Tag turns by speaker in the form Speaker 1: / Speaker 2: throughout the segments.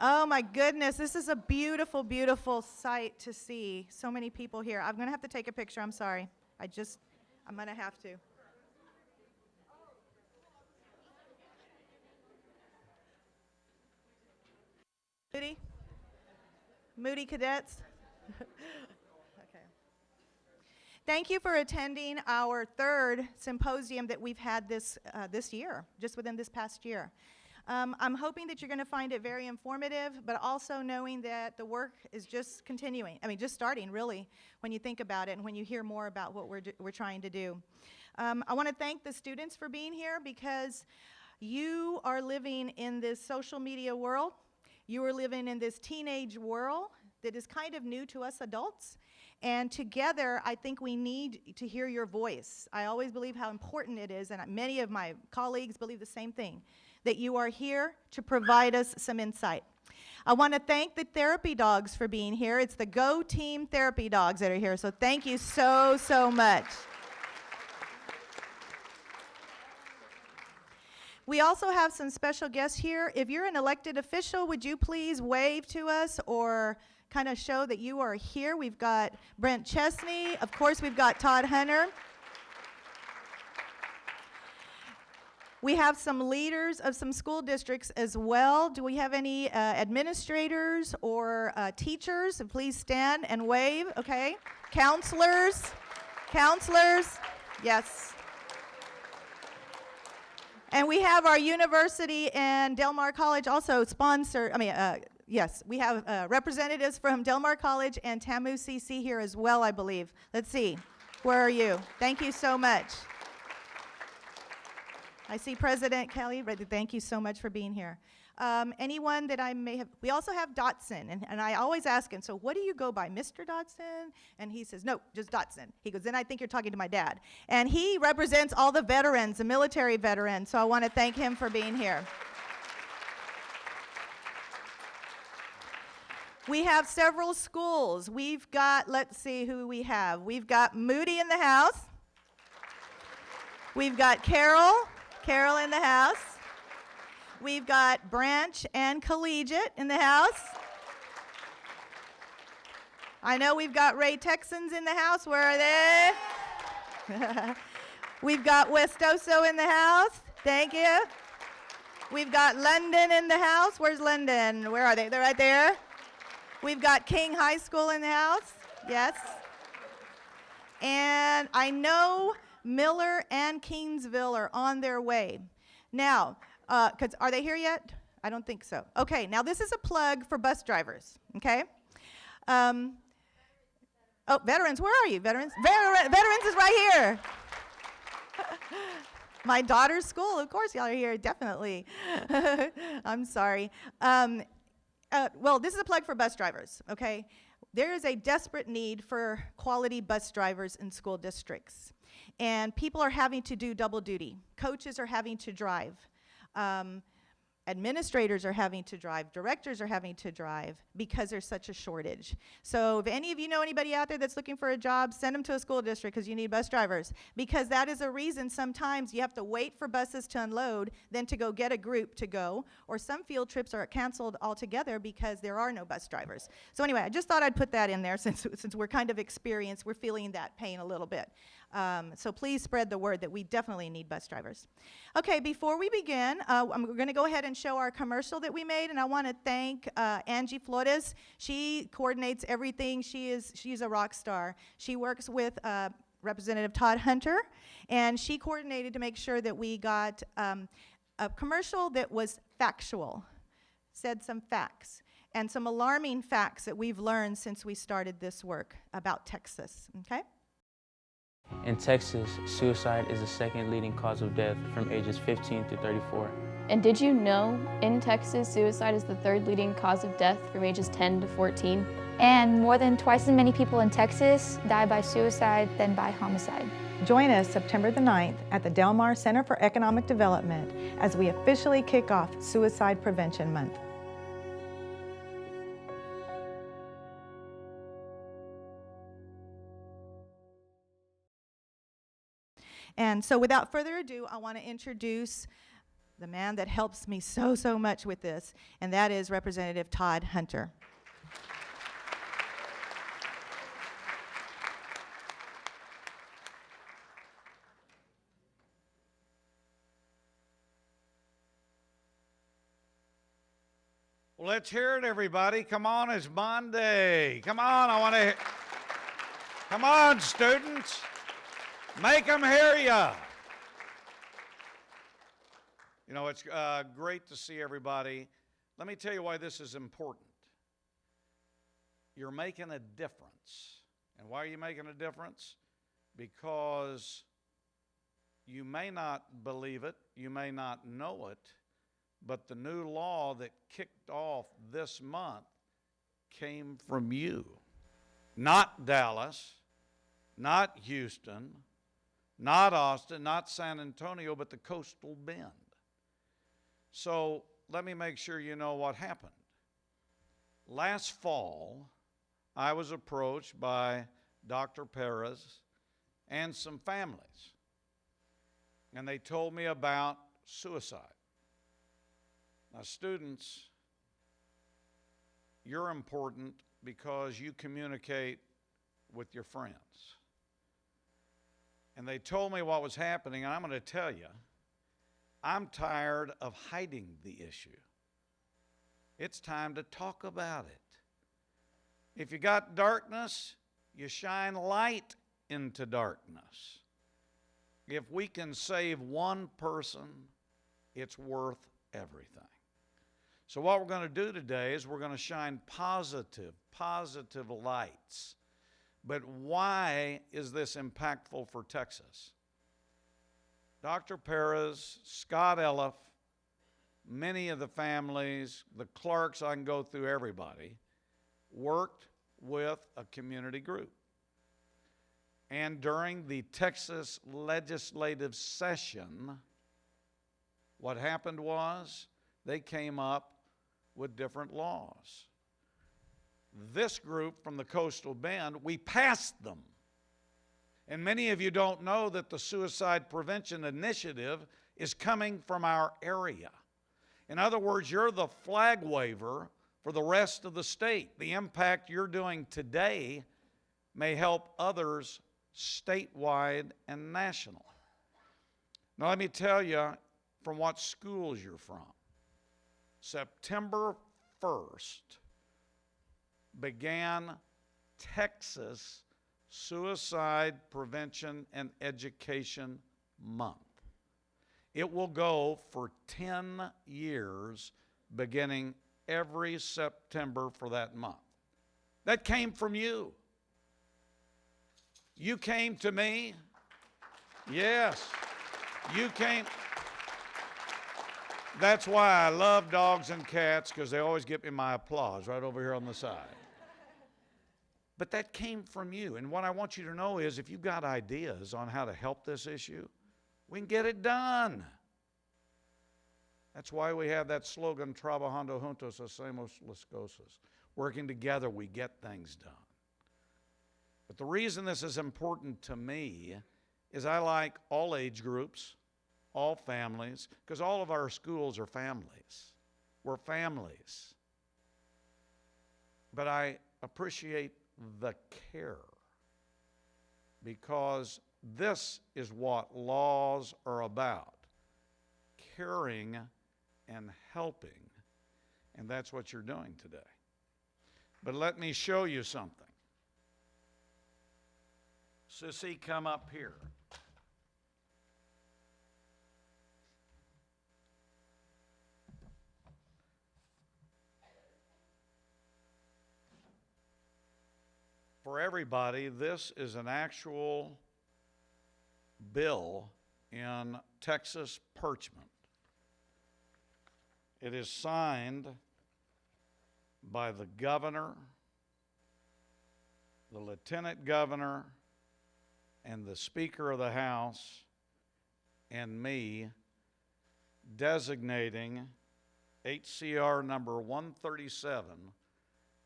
Speaker 1: Oh my goodness, this is a beautiful, beautiful sight to see. So many people here. I'm going to have to take a picture. I'm sorry. I'm going to have to. Moody cadets. Okay. Thank you for attending our third symposium that we've had this year, just within this past year. I'm hoping that you're going to find it very informative, but also knowing that the work is just continuing. I mean, just starting, really, when you think about it and when you hear more about what we're trying to do. I want to thank the students for being here because you are living in this social media world. You are living in this teenage world that is kind of new to us adults. And together, I think we need to hear your voice. I always believe how important it is, and many of my colleagues believe the same thing, that you are here to provide us some insight. I want to thank the therapy dogs for being here. It's the Go Team therapy dogs that are here, so thank you so, so much. We also have some special guests here. If you're an elected official, would you please wave to us or kind of show that you are here? We've got Brent Chesney. Of course, we've got Todd Hunter. We have some leaders of some school districts as well. Do we have any administrators or teachers? Please stand and wave, okay? Counselors, yes. And we have our university and Del Mar College also yes, we have representatives from Del Mar College and TAMU CC here as well, I believe. Let's see, where are you? Thank you so much. I see President Kelly, thank you so much for being here. Anyone that I may have, we also have Dotson, and I always ask him, so what do you go by, Mr. Dotson? And he says, no, just Dotson. He goes, then I think you're talking to my dad. And he represents all the veterans, the military veterans, so I want to thank him for being here. We have several schools. We've got, let's see who we have. We've got Moody in the house. We've got Carol in the house. We've got Branch and Collegiate in the house. I know we've got Ray Texans in the house. Where are they? We've got Westoso in the house. Thank you. We've got London in the house. Where's London? Where are they? They're right there. We've got King High School in the house. Yes. And I know Miller and Kingsville are on their way. Now, are they here yet? I don't think so. Okay, now this is a plug for bus drivers, okay? Oh, veterans, where are you, veterans? Veterans is right here. My daughter's school, of course y'all are here, definitely. I'm sorry. Well, this is a plug for bus drivers, okay? There is a desperate need for quality bus drivers in school districts. And people are having to do double duty. Coaches are having to drive. Administrators are having to drive. Directors are having to drive because there's such a shortage. So if any of you know anybody out there that's looking for a job, send them to a school district because you need bus drivers. Because that is a reason sometimes you have to wait for buses to unload, then to go get a group to go. Or some field trips are canceled altogether because there are no bus drivers. So anyway, I just thought I'd put that in there since we're kind of experienced, we're feeling that pain a little bit. So please spread the word that we definitely need bus drivers. Okay, before we begin, we're going to go ahead and show our commercial that we made, and I want to thank Angie Flores. She coordinates everything. She's a rock star. She works with Representative Todd Hunter, and she coordinated to make sure that we got a commercial that was factual, said some facts, and some alarming facts that we've learned since we started this work about Texas, okay?
Speaker 2: In Texas, suicide is the second leading cause of death from ages 15 to 34.
Speaker 3: And did you know, in Texas, suicide is the third leading cause of death from ages 10 to 14?
Speaker 4: And more than twice as many people in Texas die by suicide than by homicide.
Speaker 1: Join us September the 9th at the Del Mar Center for Economic Development as we officially kick off Suicide Prevention Month. And so without further ado, I want to introduce the man that helps me so much with this, and that is Representative Todd Hunter.
Speaker 5: Well, let's hear it, everybody. Come on, it's Monday. Come on, I want to. Come on, students. Make them hear ya. You know, it's great to see everybody. Let me tell you why this is important. You're making a difference. And why are you making a difference? Because you may not believe it, you may not know it, but the new law that kicked off this month came from you. Not Dallas, not Houston, not Austin, not San Antonio, but the Coastal Bend. So let me make sure you know what happened. Last fall, I was approached by Dr. Perez and some families, and they told me about suicide. Now, students, you're important because you communicate with your friends. And they told me what was happening, and I'm going to tell you, I'm tired of hiding the issue. It's time to talk about it. If you got darkness, you shine light into darkness. If we can save one person, it's worth everything. So what we're going to do today is we're going to shine positive lights. But why is this impactful for Texas? Dr. Perez, Scott Elliff, many of the families, the clerks, I can go through everybody, worked with a community group. And during the Texas legislative session, what happened was they came up with different laws. This group from the Coastal Bend, we passed them. And many of you don't know that the Suicide Prevention Initiative is coming from our area. In other words, you're the flag waver for the rest of the state. The impact you're doing today may help others statewide and national. Now let me tell you from what schools you're from. September 1st began Texas Suicide Prevention and Education Month. It will go for 10 years, beginning every September for that month. That came from you. You came to me. Yes, you came. That's why I love dogs and cats, because they always give me my applause right over here on the side. But that came from you. And what I want you to know is if you've got ideas on how to help this issue, we can get it done. That's why we have that slogan, Trabajando juntos hacemos las cosas. Working together, we get things done. But the reason this is important to me is I like all age groups, all families, because all of our schools are families. We're families. But I appreciate the care, because this is what laws are about, caring and helping, and that's what you're doing today. But let me show you something. Sissy, come up here. For everybody, this is an actual bill in Texas parchment. It is signed by the governor, the lieutenant governor, and the Speaker of the House, and me, designating HCR number 137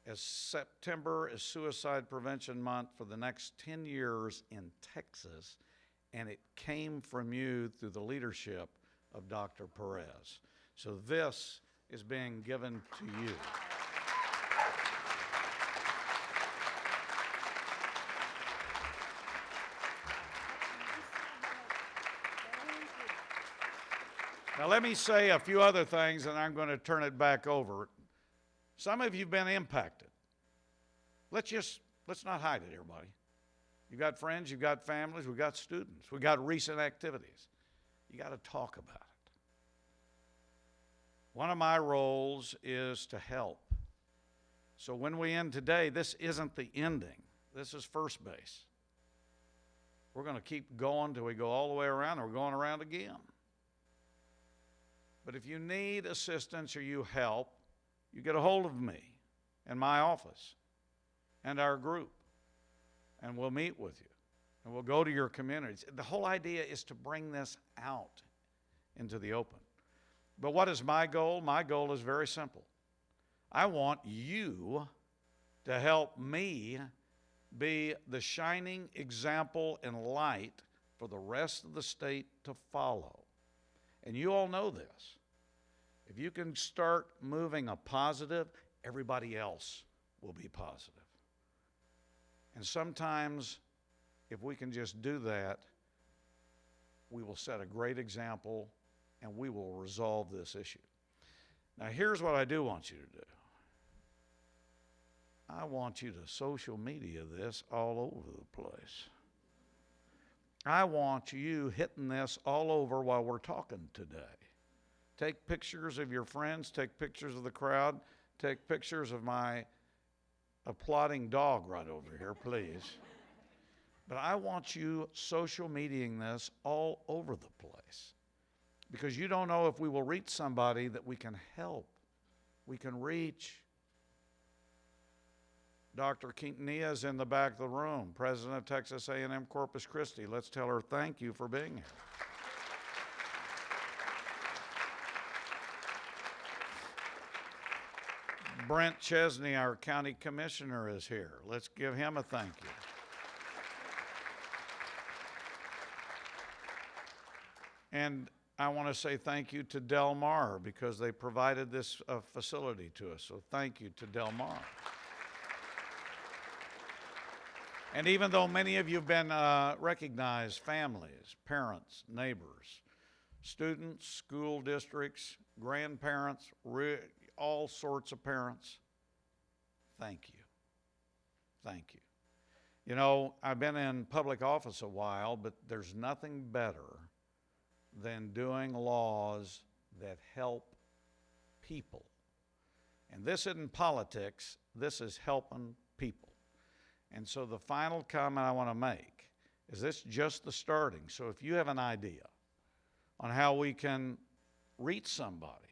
Speaker 5: as September is Suicide Prevention Month for the next 10 years in Texas, and it came from you through the leadership of Dr. Perez. So this is being given to you. Now let me say a few other things, and I'm going to turn it back over. Some of you have been impacted. Let's not hide it, everybody. You've got friends, you've got families, we've got students, we've got recent activities. You got to talk about it. One of my roles is to help. So when we end today, this isn't the ending. This is first base. We're going to keep going till we go all the way around, and we're going around again. But if you need assistance or you help, you get a hold of me and my office and our group, and we'll meet with you, and we'll go to your communities. The whole idea is to bring this out into the open. But what is my goal? My goal is very simple. I want you to help me be the shining example and light for the rest of the state to follow. And you all know this. If you can start moving a positive, everybody else will be positive. And sometimes, if we can just do that, we will set a great example and we will resolve this issue. Now, here's what I do want you to do. I want you to social media this all over the place. I want you hitting this all over while we're talking today. Take pictures of your friends, take pictures of the crowd, take pictures of my applauding dog right over here, please. But I want you social mediaing this all over the place, because you don't know if we will reach somebody that we can help, we can reach. Dr. Quintanilla is in the back of the room, president of Texas A&M Corpus Christi. Let's tell her thank you for being here. Brent Chesney, our county commissioner, is here. Let's give him a thank you. And I want to say thank you to Del Mar, because they provided this facility to us. So thank you to Del Mar. And even though many of you have been recognized, families, parents, neighbors, students, school districts, grandparents, all sorts of parents, thank you. Thank you. You know, I've been in public office a while, but there's nothing better than doing laws that help people. And this isn't politics, this is helping people. And so the final comment I want to make is this just the starting. So if you have an idea on how we can reach somebody,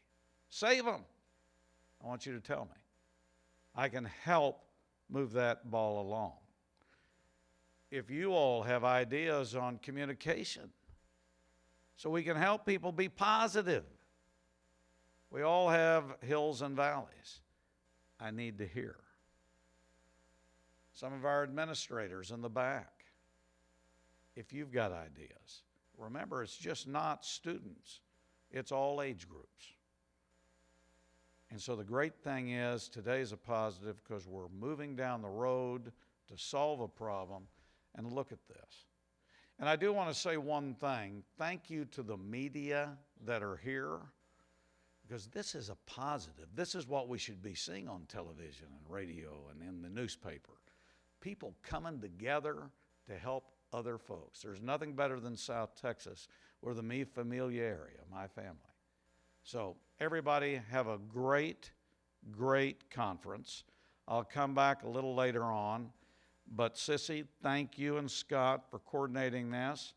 Speaker 5: save them, I want you to tell me. I can help move that ball along. If you all have ideas on communication, so we can help people be positive. We all have hills and valleys. I need to hear. Some of our administrators in the back, if you've got ideas, remember it's just not students, it's all age groups. And so the great thing is today's a positive because we're moving down the road to solve a problem, and look at this. And I do want to say one thing. Thank you to the media that are here, because this is a positive. This is what we should be seeing on television and radio and in the newspaper. People coming together to help other folks. There's nothing better than South Texas or the Mi Familia area, my family. So everybody have a great, great conference. I'll come back a little later on. But Sissy, thank you and Scott for coordinating this.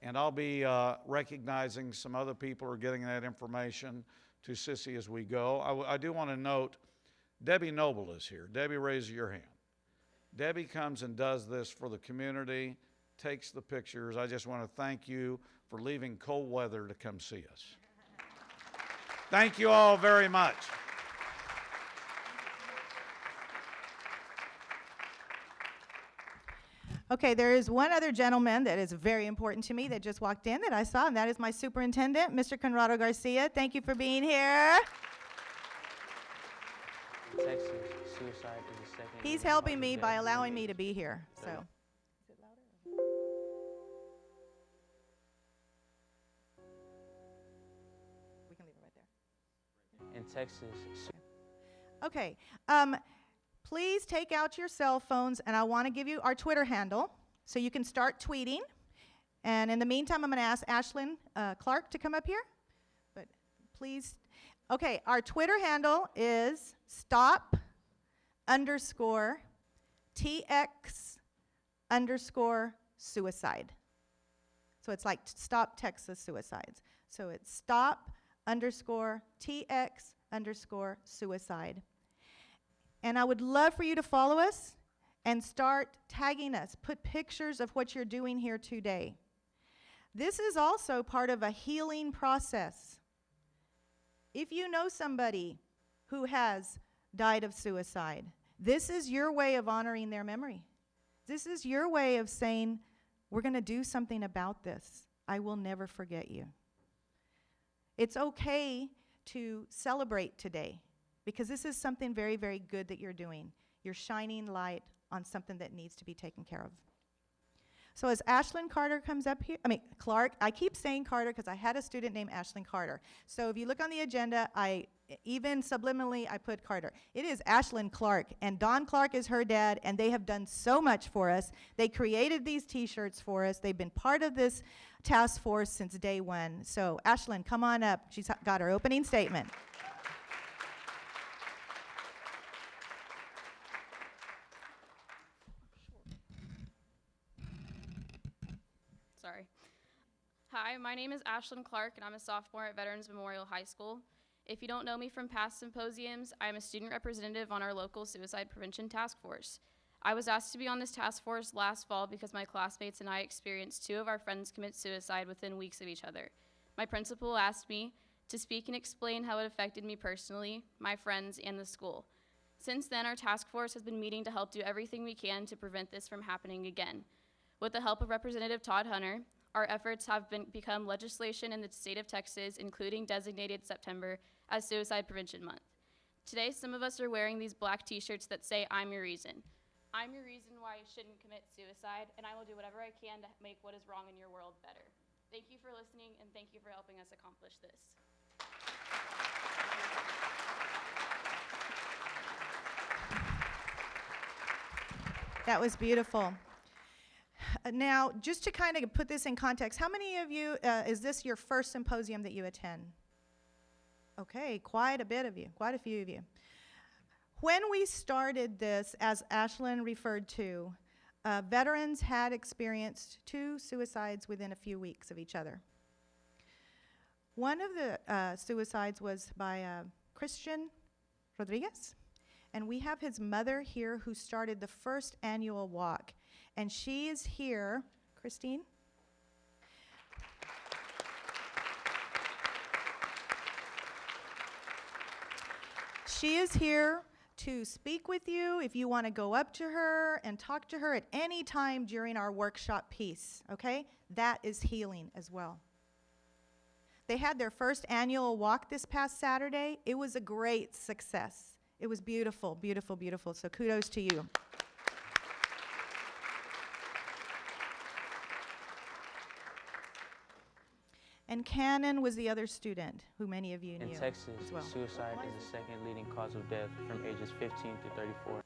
Speaker 5: And I'll be recognizing some other people who are getting that information to Sissy as we go. I do want to note, Debbie Noble is here. Debbie, raise your hand. Debbie comes and does this for the community, takes the pictures. I just want to thank you for leaving cold weather to come see us. Thank you all very much.
Speaker 1: Okay, there is one other gentleman that is very important to me that just walked in that I saw, and that is my superintendent, Mr. Conrado Garcia. Thank you for being here.
Speaker 2: In Texas, suicide is the second.
Speaker 1: He's
Speaker 2: leading
Speaker 1: helping
Speaker 2: cause
Speaker 1: me
Speaker 2: of
Speaker 1: by
Speaker 2: death
Speaker 1: allowing
Speaker 2: from
Speaker 1: me to
Speaker 2: ages
Speaker 1: be here.
Speaker 2: 30.
Speaker 1: So, we can leave it right there.
Speaker 2: In Texas,
Speaker 1: Okay. Please take out your cell phones, and I want to give you our Twitter handle so you can start tweeting. And in the meantime, I'm going to ask Ashlyn Clark to come up here. But please, okay, our Twitter handle is stop_TX_suicide. So it's like Stop Texas Suicides. So it's stop_TX_suicide. And I would love for you to follow us and start tagging us. Put pictures of what you're doing here today. This is also part of a healing process. If you know somebody who has died of suicide, this is your way of honoring their memory. This is your way of saying, we're going to do something about this. I will never forget you. It's okay to celebrate today, because this is something very, very good that you're doing. You're shining light on something that needs to be taken care of. So as Ashlyn Carter comes up here, Clark, I keep saying Carter because I had a student named Ashlyn Carter. So if you look on the agenda, even subliminally, I put Carter. It is Ashlyn Clark, and Don Clark is her dad, and they have done so much for us. They created these t-shirts for us. They've been part of this task force since day one. So Ashlyn, come on up. She's got her opening statement.
Speaker 3: Sorry. Hi, my name is Ashlyn Clark, and I'm a sophomore at Veterans Memorial High School. If you don't know me from past symposiums, I'm a student representative on our local suicide prevention task force. I was asked to be on this task force last fall because my classmates and I experienced 2 of our friends commit suicide within weeks of each other. My principal asked me to speak and explain how it affected me personally, my friends, and the school. Since then, our task force has been meeting to help do everything we can to prevent this from happening again. With the help of Representative Todd Hunter, our efforts have become legislation in the state of Texas, including designated September as Suicide Prevention Month. Today, some of us are wearing these black t-shirts that say, "I'm your reason." I'm your reason why you shouldn't commit suicide, and I will do whatever I can to make what is wrong in your world better. Thank you for listening, and thank you for helping us accomplish this.
Speaker 1: That was beautiful. Now, just to kind of put this in context, how many of you, is this your first symposium that you attend? Okay, quite a bit of you, quite a few of you. When we started this, as Ashlyn referred to, veterans had experienced 2 suicides within a few weeks of each other. One of the suicides was by Christian Rodriguez, and we have his mother here who started the first annual walk. And she is here, Christine. She is here to speak with you if you want to go up to her and talk to her at any time during our workshop piece, okay? That is healing as well. They had their first annual walk this past Saturday. It was a great success. It was beautiful, beautiful, beautiful. So kudos to you. And Cannon was the other student who many of you knew.
Speaker 2: In Texas,
Speaker 1: as well.
Speaker 2: suicide is the second leading cause of death from ages 15 to 34.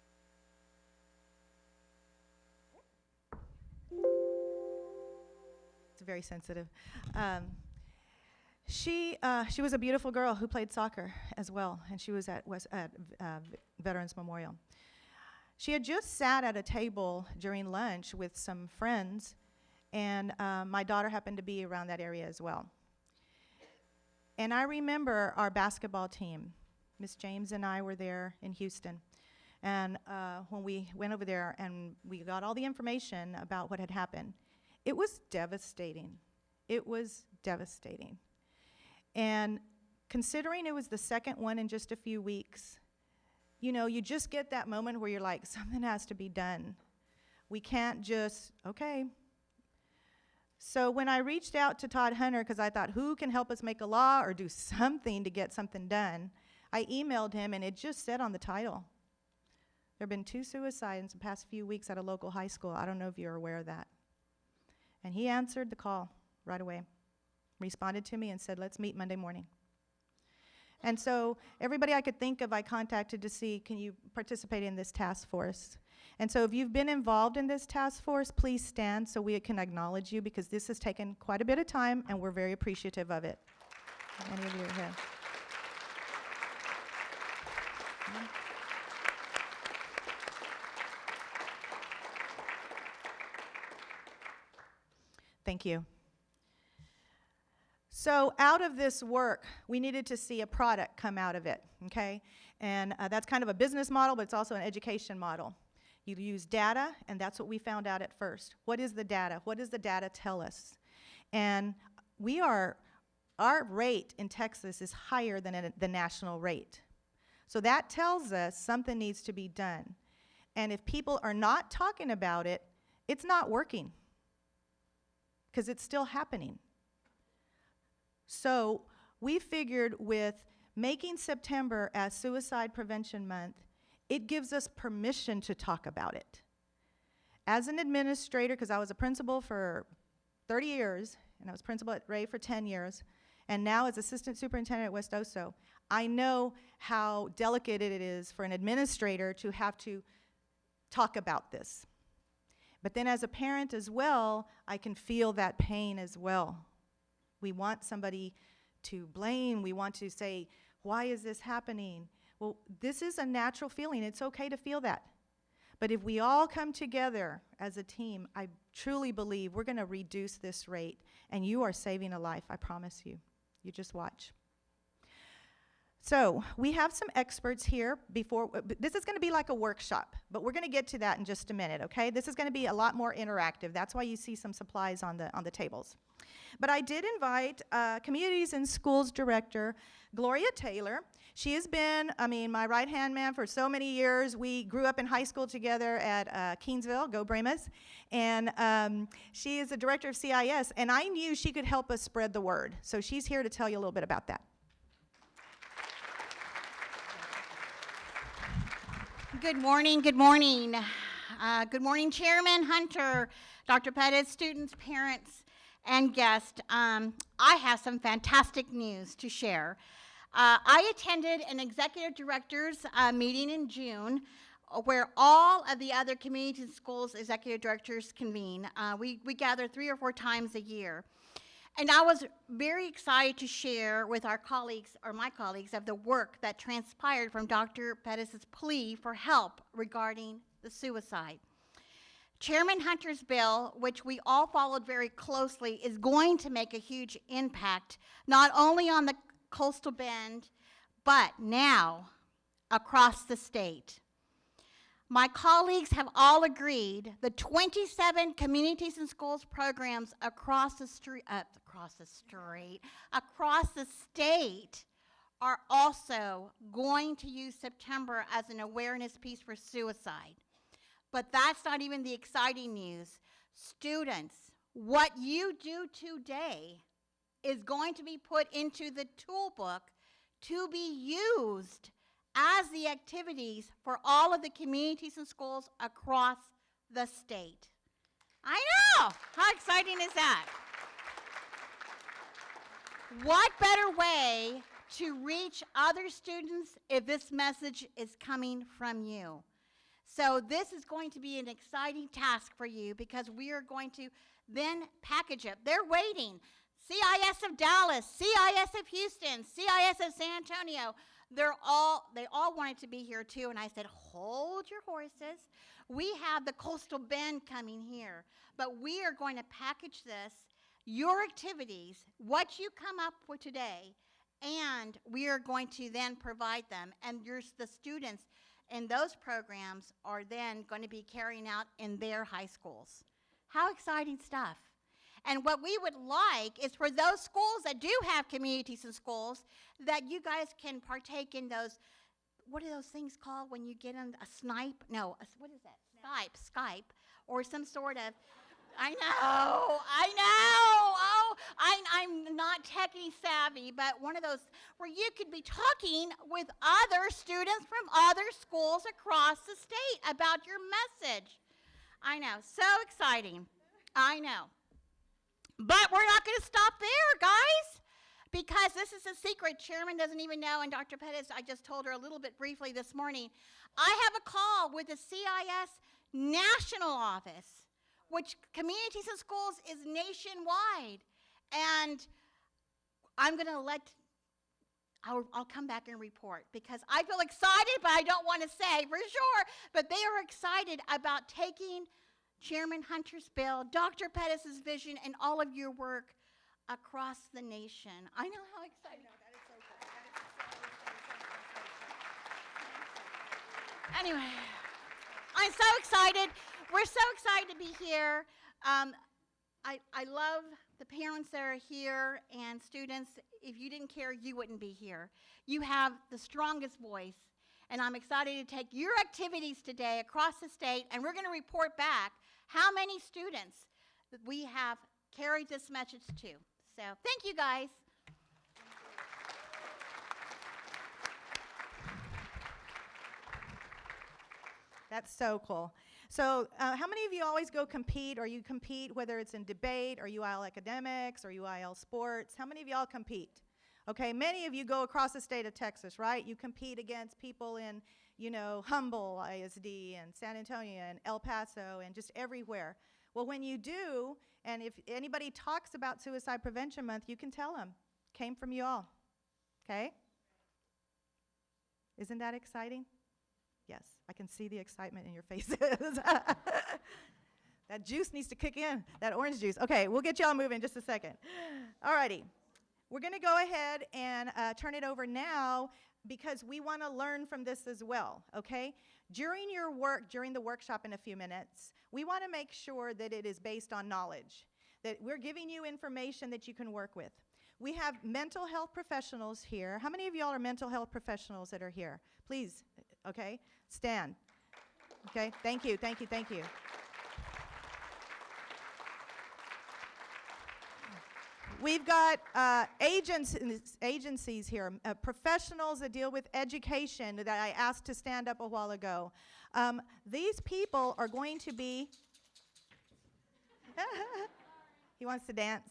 Speaker 1: It's very sensitive. She was a beautiful girl who played soccer as well, and she was at Veterans Memorial. She had just sat at a table during lunch with some friends, and my daughter happened to be around that area as well. And I remember our basketball team. Miss James and I were there in Houston. And when we went over there and we got all the information about what had happened, it was devastating. It was devastating. And considering it was the second one in just a few weeks, you know, you just get that moment where you're like, something has to be done. We can't just, okay. So when I reached out to Todd Hunter, because I thought, who can help us make a law or do something to get something done, I emailed him, and it just said on the title, there have been 2 suicides in the past few weeks at a local high school. I don't know if you're aware of that. And he answered the call right away, responded to me and said, let's meet Monday morning. And so everybody I could think of, I contacted to see, can you participate in this task force? And so if you've been involved in this task force, please stand so we can acknowledge you, because this has taken quite a bit of time, and we're very appreciative of it. Many of you are here. Thank you. So out of this work, we needed to see a product come out of it, okay? And that's kind of a business model, but it's also an education model. You use data, and that's what we found out at first. What is the data? What does the data tell us? And our rate in Texas is higher than the national rate. So that tells us something needs to be done. And if people are not talking about it, it's not working, because it's still happening. So we figured with making September as Suicide Prevention Month, it gives us permission to talk about it. As an administrator, because I was a principal for 30 years, and I was principal at Ray for 10 years, and now as assistant superintendent at West Oso, I know how delicate it is for an administrator to have to talk about this. But then as a parent as well, I can feel that pain as well. We want somebody to blame. We want to say, why is this happening? Well, this is a natural feeling. It's okay to feel that. But if we all come together as a team, I truly believe we're going to reduce this rate, and you are saving a life, I promise you. You just watch. So we have some experts here before. This is going to be like a workshop, but we're going to get to that in just a minute, okay? This is going to be a lot more interactive. That's why you see some supplies on the tables. But I did invite Communities and Schools Director Gloria Taylor. She has been, my right-hand man for so many years. We grew up in high school together at Keensville, go Bremas, and she is the director of CIS, and I knew she could help us spread the word. So she's here to tell you a little bit about that.
Speaker 6: Good morning, good morning. Good morning, Chairman Hunter, Dr. Pettis, students, parents, and guests. I have some fantastic news to share. I attended an executive directors meeting in June where all of the other communities and schools executive directors convene. We gather 3 or 4 times a year. And I was very excited to share with our colleagues, or my colleagues, of the work that transpired from Dr. Pettis' plea for help regarding the suicide. Chairman Hunter's bill, which we all followed very closely, is going to make a huge impact, not only on the Coastal Bend, but now across the state. My colleagues have all agreed the 27 communities and schools programs across the state are also going to use September as an awareness piece for suicide. But that's not even the exciting news. Students, what you do today is going to be put into the toolbook to be used as the activities for all of the communities and schools across the state. I know! How exciting is that? What better way to reach other students if this message is coming from you? So this is going to be an exciting task for you, because we are going to then package it. They're waiting. CIS of Dallas, CIS of Houston, CIS of San Antonio. They all wanted to be here too, and I said, hold your horses. We have the Coastal Bend coming here, but we are going to package this, your activities, what you come up with today, and we are going to then provide them. And the students in those programs are then going to be carrying out in their high schools. How exciting stuff. And what we would like is for those schools that do have communities and schools, that you guys can partake in those what are those things called when you get on a snipe? No, what is that? Skype, or some sort of, I know. Oh, I'm not techie savvy, but one of those where you could be talking with other students from other schools across the state about your message. I know, so exciting. I know. But we're not going to stop there, guys, because this is a secret. Chairman doesn't even know, and Dr. Pettis, I just told her a little bit briefly this morning. I have a call with the CIS National Office, which Communities in Schools is nationwide. And I'm going to I'll come back and report because I feel excited, but I don't want to say for sure. But they are excited about taking Chairman Hunter's bill, Dr. Pettis' vision, and all of your work across the nation. I know how excited. That is so cool. That is so Anyway, I'm so excited. We're so excited to be here. I love the parents that are here and students. If you didn't care, you wouldn't be here. You have the strongest voice, and I'm excited to take your activities today across the state, and we're going to report back how many students that we have carried this message to. So thank you, guys.
Speaker 1: That's so cool. So how many of you always go compete, or you compete whether it's in debate or UIL academics or UIL sports? How many of y'all compete? Okay, many of you go across the state of Texas, right? You compete against people in, Humble ISD and San Antonio and El Paso and just everywhere. Well, when you do, and if anybody talks about Suicide Prevention Month, you can tell them, came from you all, okay? Isn't that exciting? Yes, I can see the excitement in your faces. That juice needs to kick in, that orange juice. Okay, we'll get y'all moving in just a second. All righty, we're gonna go ahead and turn it over now because we wanna learn from this as well, okay? During your work, during the workshop in a few minutes, we wanna make sure that it is based on knowledge, that we're giving you information that you can work with. We have mental health professionals here. How many of y'all are mental health professionals that are here? Please, okay, stand. Okay, thank you, thank you, thank you. We've got agencies here, professionals that deal with education that I asked to stand up a while ago. These people are going to be, he wants to dance.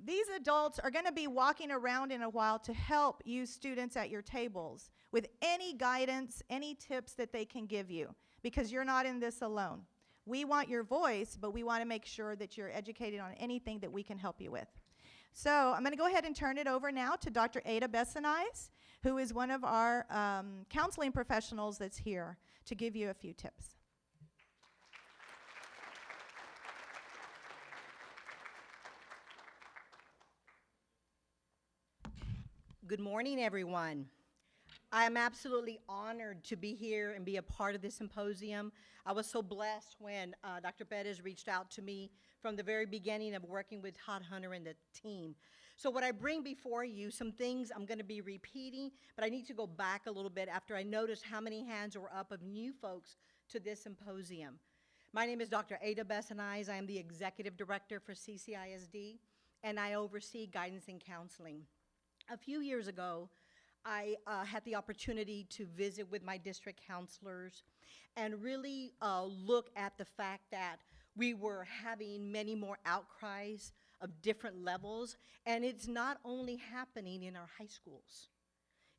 Speaker 1: These adults are going to be walking around in a while to help you students at your tables with any guidance, any tips that they can give you, because you're not in this alone. We want your voice, but we want to make sure that you're educated on anything that we can help you with. So I'm going to go ahead and turn it over now to Dr. Ada Bessanais, who is one of our counseling professionals that's here to give you a few tips.
Speaker 7: Good morning, everyone. I am absolutely honored to be here and be a part of this symposium. I was so blessed when Dr. Pettis reached out to me from the very beginning of working with Todd Hunter and the team. So what I bring before you, some things I'm going to be repeating, but I need to go back a little bit after I noticed how many hands were up of new folks to this symposium. My name is Dr. Ada Bessanais. I am the Executive Director for CCISD, and I oversee guidance and counseling. A few years ago, I had the opportunity to visit with my district counselors and really look at the fact that we were having many more outcries of different levels, and it's not only happening in our high schools.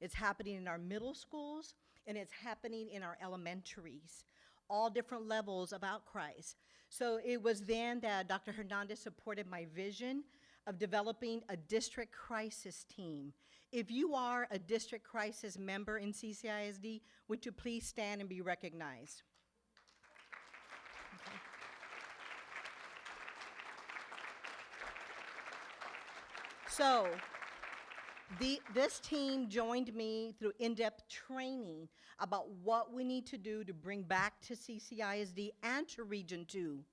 Speaker 7: It's happening in our middle schools, and it's happening in our elementaries, all different levels of outcries. So it was then that Dr. Hernandez supported my vision of developing a district crisis team. If you are a district crisis member in CCISD, would you please stand and be recognized? Okay. So, this team joined me through in-depth training about what we need to do to bring back to CCISD and to Region 2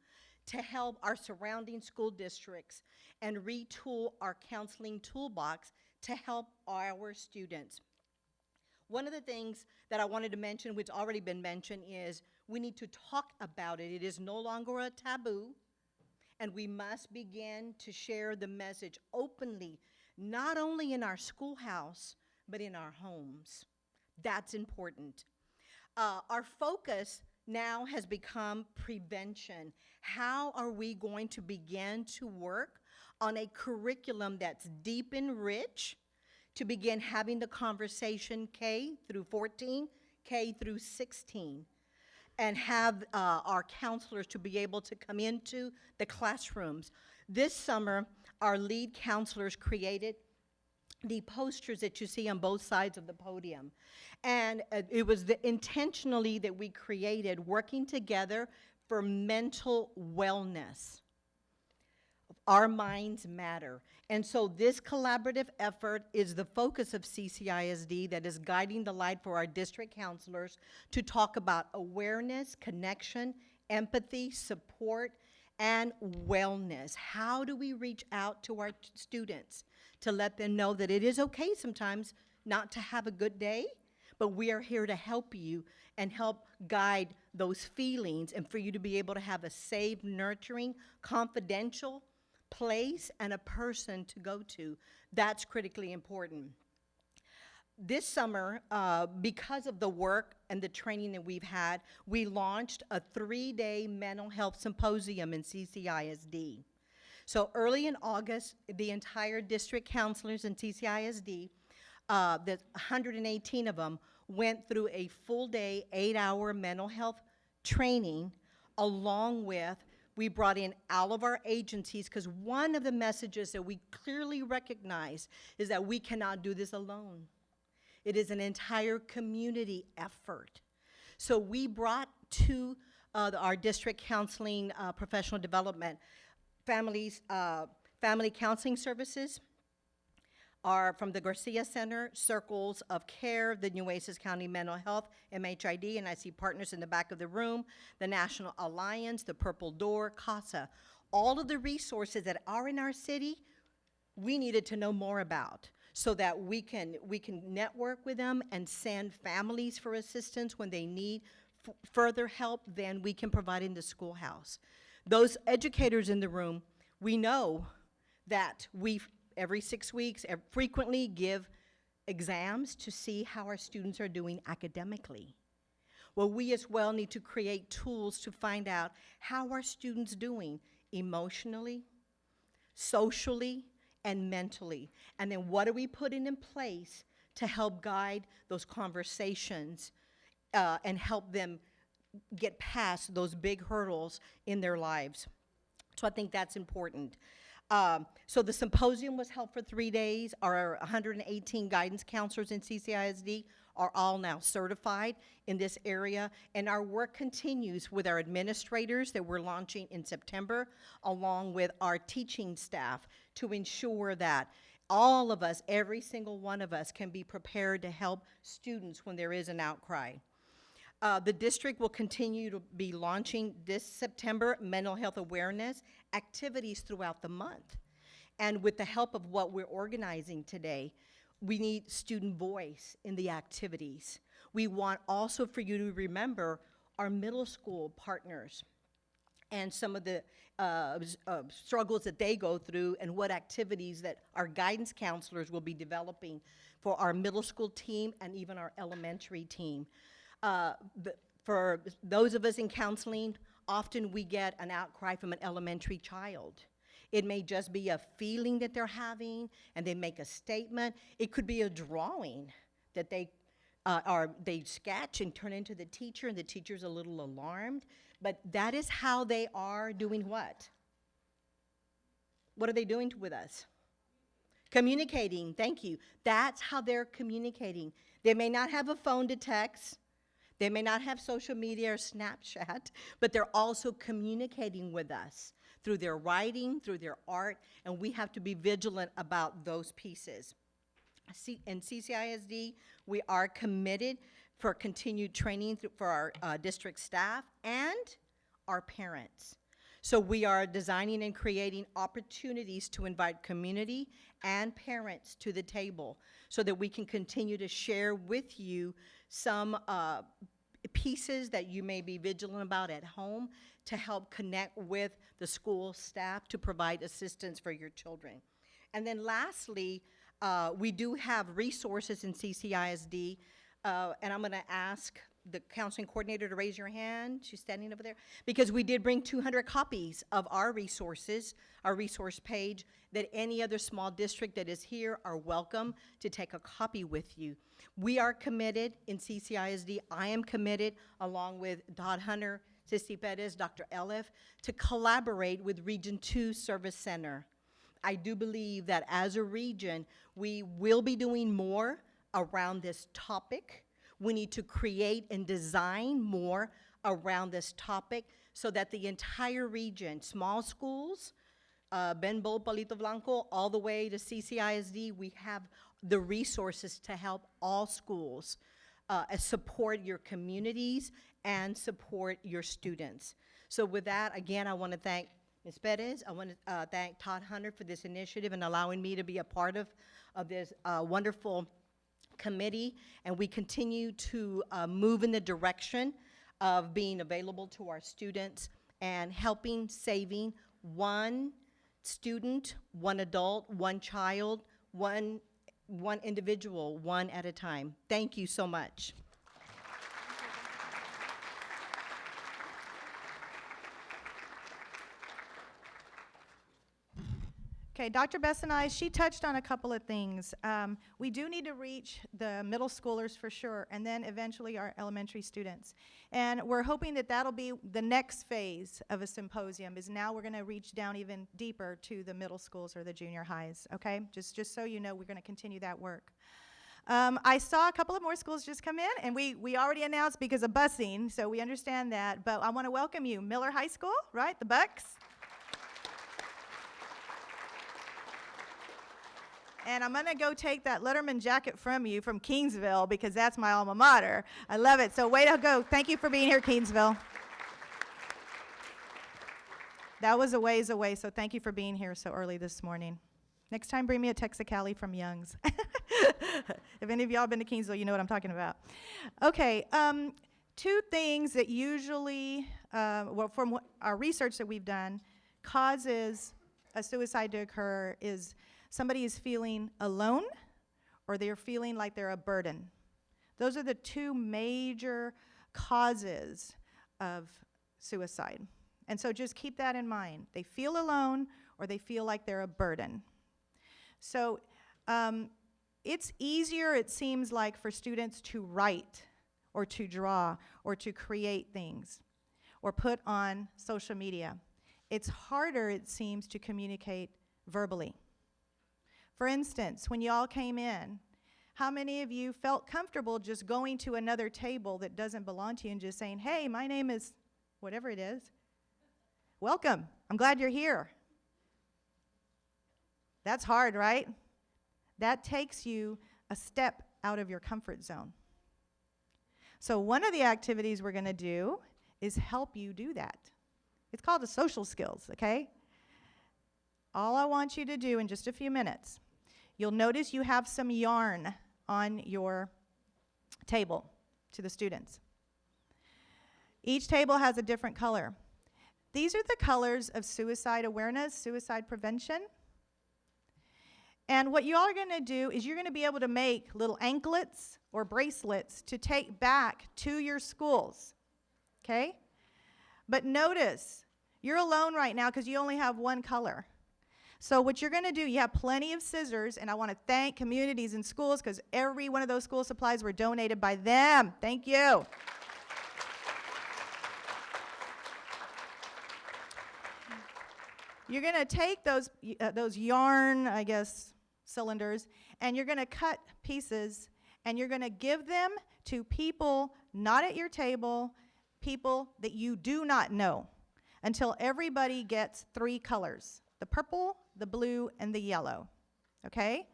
Speaker 7: to help our surrounding school districts and retool our counseling toolbox to help our students. One of the things that I wanted to mention, which already been mentioned, is we need to talk about it. It is no longer a taboo, and we must begin to share the message openly, not only in our schoolhouse, but in our homes. That's important. Our focus now has become prevention. How are we going to begin to work on a curriculum that's deep and rich, to begin having the conversation K through 14, K through 16, and have our counselors to be able to come into the classrooms. This summer, our lead counselors created the posters that you see on both sides of the podium. And it was intentionally that we created working together for mental wellness. Our minds matter. And so this collaborative effort is the focus of CCISD that is guiding the light for our district counselors to talk about awareness, connection, empathy, support, and wellness. How do we reach out to our students to let them know that it is okay sometimes not to have a good day, but we are here to help you and help guide those feelings, and for you to be able to have a safe, nurturing, confidential place and a person to go to. That's critically important. This summer, because of the work and the training that we've had, we launched a 3-day mental health symposium in CCISD. So early in August, the entire district counselors in CCISD, the 118 of them, went through a full-day, 8-hour mental health training, along with we brought in all of our agencies, because one of the messages that we clearly recognize is that we cannot do this alone. It is an entire community effort. So we brought to our district counseling professional development family counseling services are from the Garcia Center, Circles of Care, the Nueces County Mental Health, MHID, and I see partners in the back of the room, the National Alliance, the Purple Door, CASA. All of the resources that are in our city, we needed to know more about so that we can network with them and send families for assistance when they need further help than we can provide in the schoolhouse. Those educators in the room, we know that we every 6 weeks, frequently give exams to see how our students are doing academically. Well, we as well need to create tools to find out how our students doing emotionally, socially, and mentally. And then what are we putting in place to help guide those conversations and help them get past those big hurdles in their lives. So I think that's important. So the symposium was held for 3 days. Our 118 guidance counselors in CCISD are all now certified in this area, and our work continues with our administrators that we're launching in September, along with our teaching staff, to ensure that all of us, every single one of us, can be prepared to help students when there is an outcry. The district will continue to be launching this September mental health awareness activities throughout the month. And with the help of what we're organizing today, we need student voice in the activities. We want also for you to remember our middle school partners and some of the struggles that they go through and what activities that our guidance counselors will be developing for our middle school team and even our elementary team. For those of us in counseling, often we get an outcry from an elementary child. It may just be a feeling that they're having, and they make a statement. It could be a drawing that they sketch and turn into the teacher, and the teacher's a little alarmed. But that is how they are doing what? What are they doing with us? Communicating, thank you. That's how they're communicating. They may not have a phone to text. They may not have social media or Snapchat, but they're also communicating with us through their writing, through their art, and we have to be vigilant about those pieces. In CCISD, we are committed for continued training for our district staff and our parents. So we are designing and creating opportunities to invite community and parents to the table so that we can continue to share with you some pieces that you may be vigilant about at home to help connect with the school staff to provide assistance for your children. And then lastly, we do have resources in CCISD, and I'm gonna ask the counseling coordinator to raise your hand. She's standing over there. Because we did bring 200 copies of our resources, our resource page, that any other small district that is here are welcome to take a copy with you. We are committed in CCISD. I am committed, along with Todd Hunter, Sissy Perez, Dr. Elif, to collaborate with Region 2 Service Center. I do believe that as a region, we will be doing more around this topic. We need to create and design more around this topic so that the entire region, small schools, Benbow, Palito Blanco, all the way to CCISD, we have the resources to help all schools support your communities and support your students. So with that, again, I want to thank Ms. Perez. I want to thank Todd Hunter for this initiative and allowing me to be a part of this wonderful committee, and we continue to move in the direction of being available to our students and helping saving one student, one adult, one child, one individual, one at a time. Thank you so much.
Speaker 1: Okay, Dr. Bessanai, she touched on a couple of things. We do need to reach the middle schoolers for sure, and then eventually our elementary students. And we're hoping that that'll be the next phase of a symposium, is now we're gonna reach down even deeper to the middle schools or the junior highs, okay? Just so you know, we're gonna continue that work. I saw a couple of more schools just come in, and we already announced because of busing, so we understand that, but I wanna welcome you. Miller High School, right, the Bucks? And I'm gonna go take that Letterman jacket from you from Kingsville because that's my alma mater. I love it, so way to go. Thank you for being here, Kingsville. That was a ways away, so thank you for being here so early this morning. Next time, bring me a Texacali from Young's. If any of y'all been to Kingsville, you know what I'm talking about. Okay, two things that usually, well, from our research that we've done, causes a suicide to occur is somebody is feeling alone or they're feeling like they're a burden. Those are the two major causes of suicide. And so just keep that in mind. They feel alone or they feel like they're a burden. So it's easier, it seems like, for students to write or to draw or to create things or put on social media. It's harder, it seems, to communicate verbally. For instance, when y'all came in, how many of you felt comfortable just going to another table that doesn't belong to you and just saying, hey, my name is whatever it is. Welcome. I'm glad you're here. That's hard, right? That takes you a step out of your comfort zone. So one of the activities we're going to do is help you do that. It's called the social skills, okay? All I want you to do in just a few minutes, you'll notice you have some yarn on your table to the students. Each table has a different color. These are the colors of suicide awareness, suicide prevention. And what you all are going to do is you're going to be able to make little anklets or bracelets to take back to your schools, okay? But notice, you're alone right now because you only have one color. So what you're going to do, you have plenty of scissors, and I want to thank communities and schools because every one of those school supplies were donated by them. Thank you. You're going to take those yarn, I guess, cylinders, and you're going to cut pieces, and you're going to give them to people not at your table, people that you do not know, until everybody gets 3 colors: the purple, the blue, and the yellow, okay?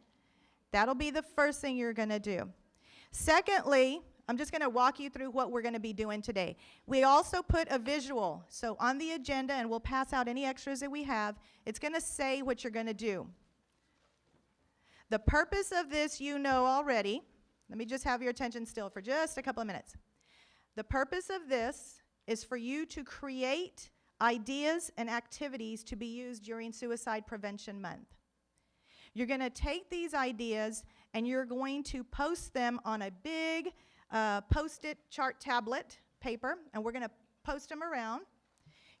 Speaker 1: That'll be the first thing you're going to do. Secondly, I'm just going to walk you through what we're going to be doing today. We also put a visual. So on the agenda, and we'll pass out any extras that we have, it's going to say what you're going to do. The purpose of this you know already. Let me just have your attention still for just a couple of minutes. The purpose of this is for you to create ideas and activities to be used during Suicide Prevention Month. You're going to take these ideas and you're going to post them on a big Post-it chart tablet paper, and we're going to post them around.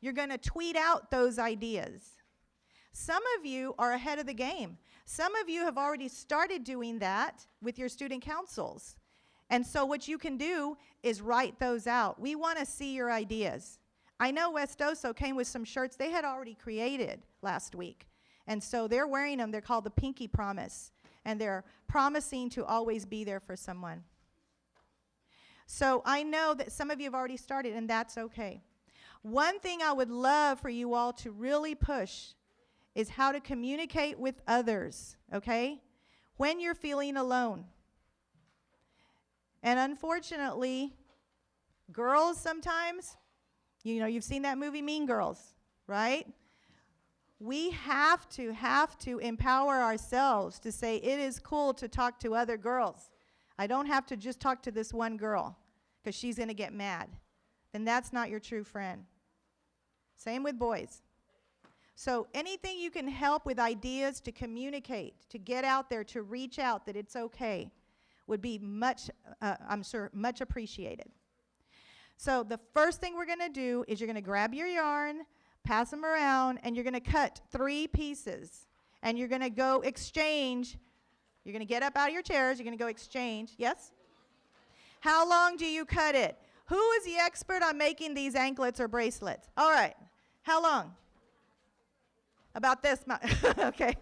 Speaker 1: You're going to tweet out those ideas. Some of you are ahead of the game. Some of you have already started doing that with your student councils. And so what you can do is write those out. We want to see your ideas. I know West Oso came with some shirts they had already created last week. And so they're wearing them. They're called the Pinky Promise. And they're promising to always be there for someone. So I know that some of you have already started, and that's okay. One thing I would love for you all to really push is how to communicate with others, okay? When you're feeling alone. And unfortunately, girls sometimes, you know, you've seen that movie Mean Girls, right? We have to empower ourselves to say it is cool to talk to other girls. I don't have to just talk to this one girl because she's going to get mad. Then that's not your true friend. Same with boys. So anything you can help with ideas to communicate, to get out there, to reach out that it's okay, would be much, I'm sure, much appreciated. So the first thing we're going to do is you're going to grab your yarn, pass them around, and you're going to cut 3 pieces. And you're going to go exchange. You're going to get up out of your chairs. You're going to go exchange. Yes? How long do you cut it? Who is the expert on making these anklets or bracelets? All right. How long? About this much. Okay.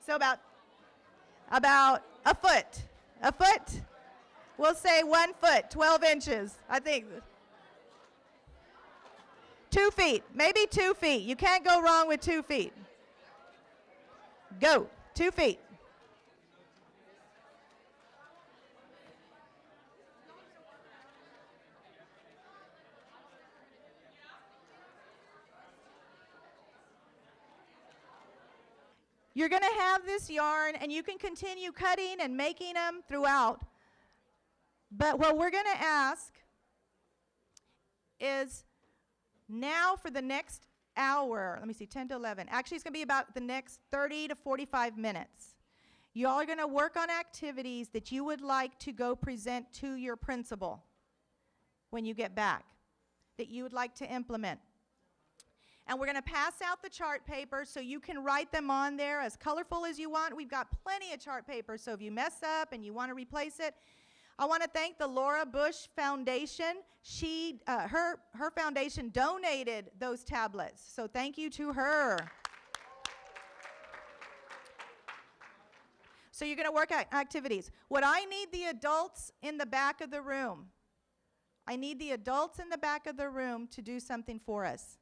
Speaker 1: So about a foot. A foot? We'll say 1 foot, 12 inches. I think 2 feet. Maybe 2 feet. You can't go wrong with 2 feet. Go. 2 feet. You're going to have this yarn, and you can continue cutting and making them throughout. But what we're going to ask is now for the next hour, let me see, 10 to 11. Actually, it's going to be about the next 30 to 45 minutes. You all are going to work on activities that you would like to go present to your principal when you get back, that you would like to implement. And we're going to pass out the chart paper so you can write them on there as colorful as you want. We've got plenty of chart paper, so if you mess up and you want to replace it, I want to thank the Laura Bush Foundation. Her foundation donated those tablets, so thank you to her. So you're going to work at activities. What I need the adults in the back of the room. I need the adults in the back of the room to do something for us.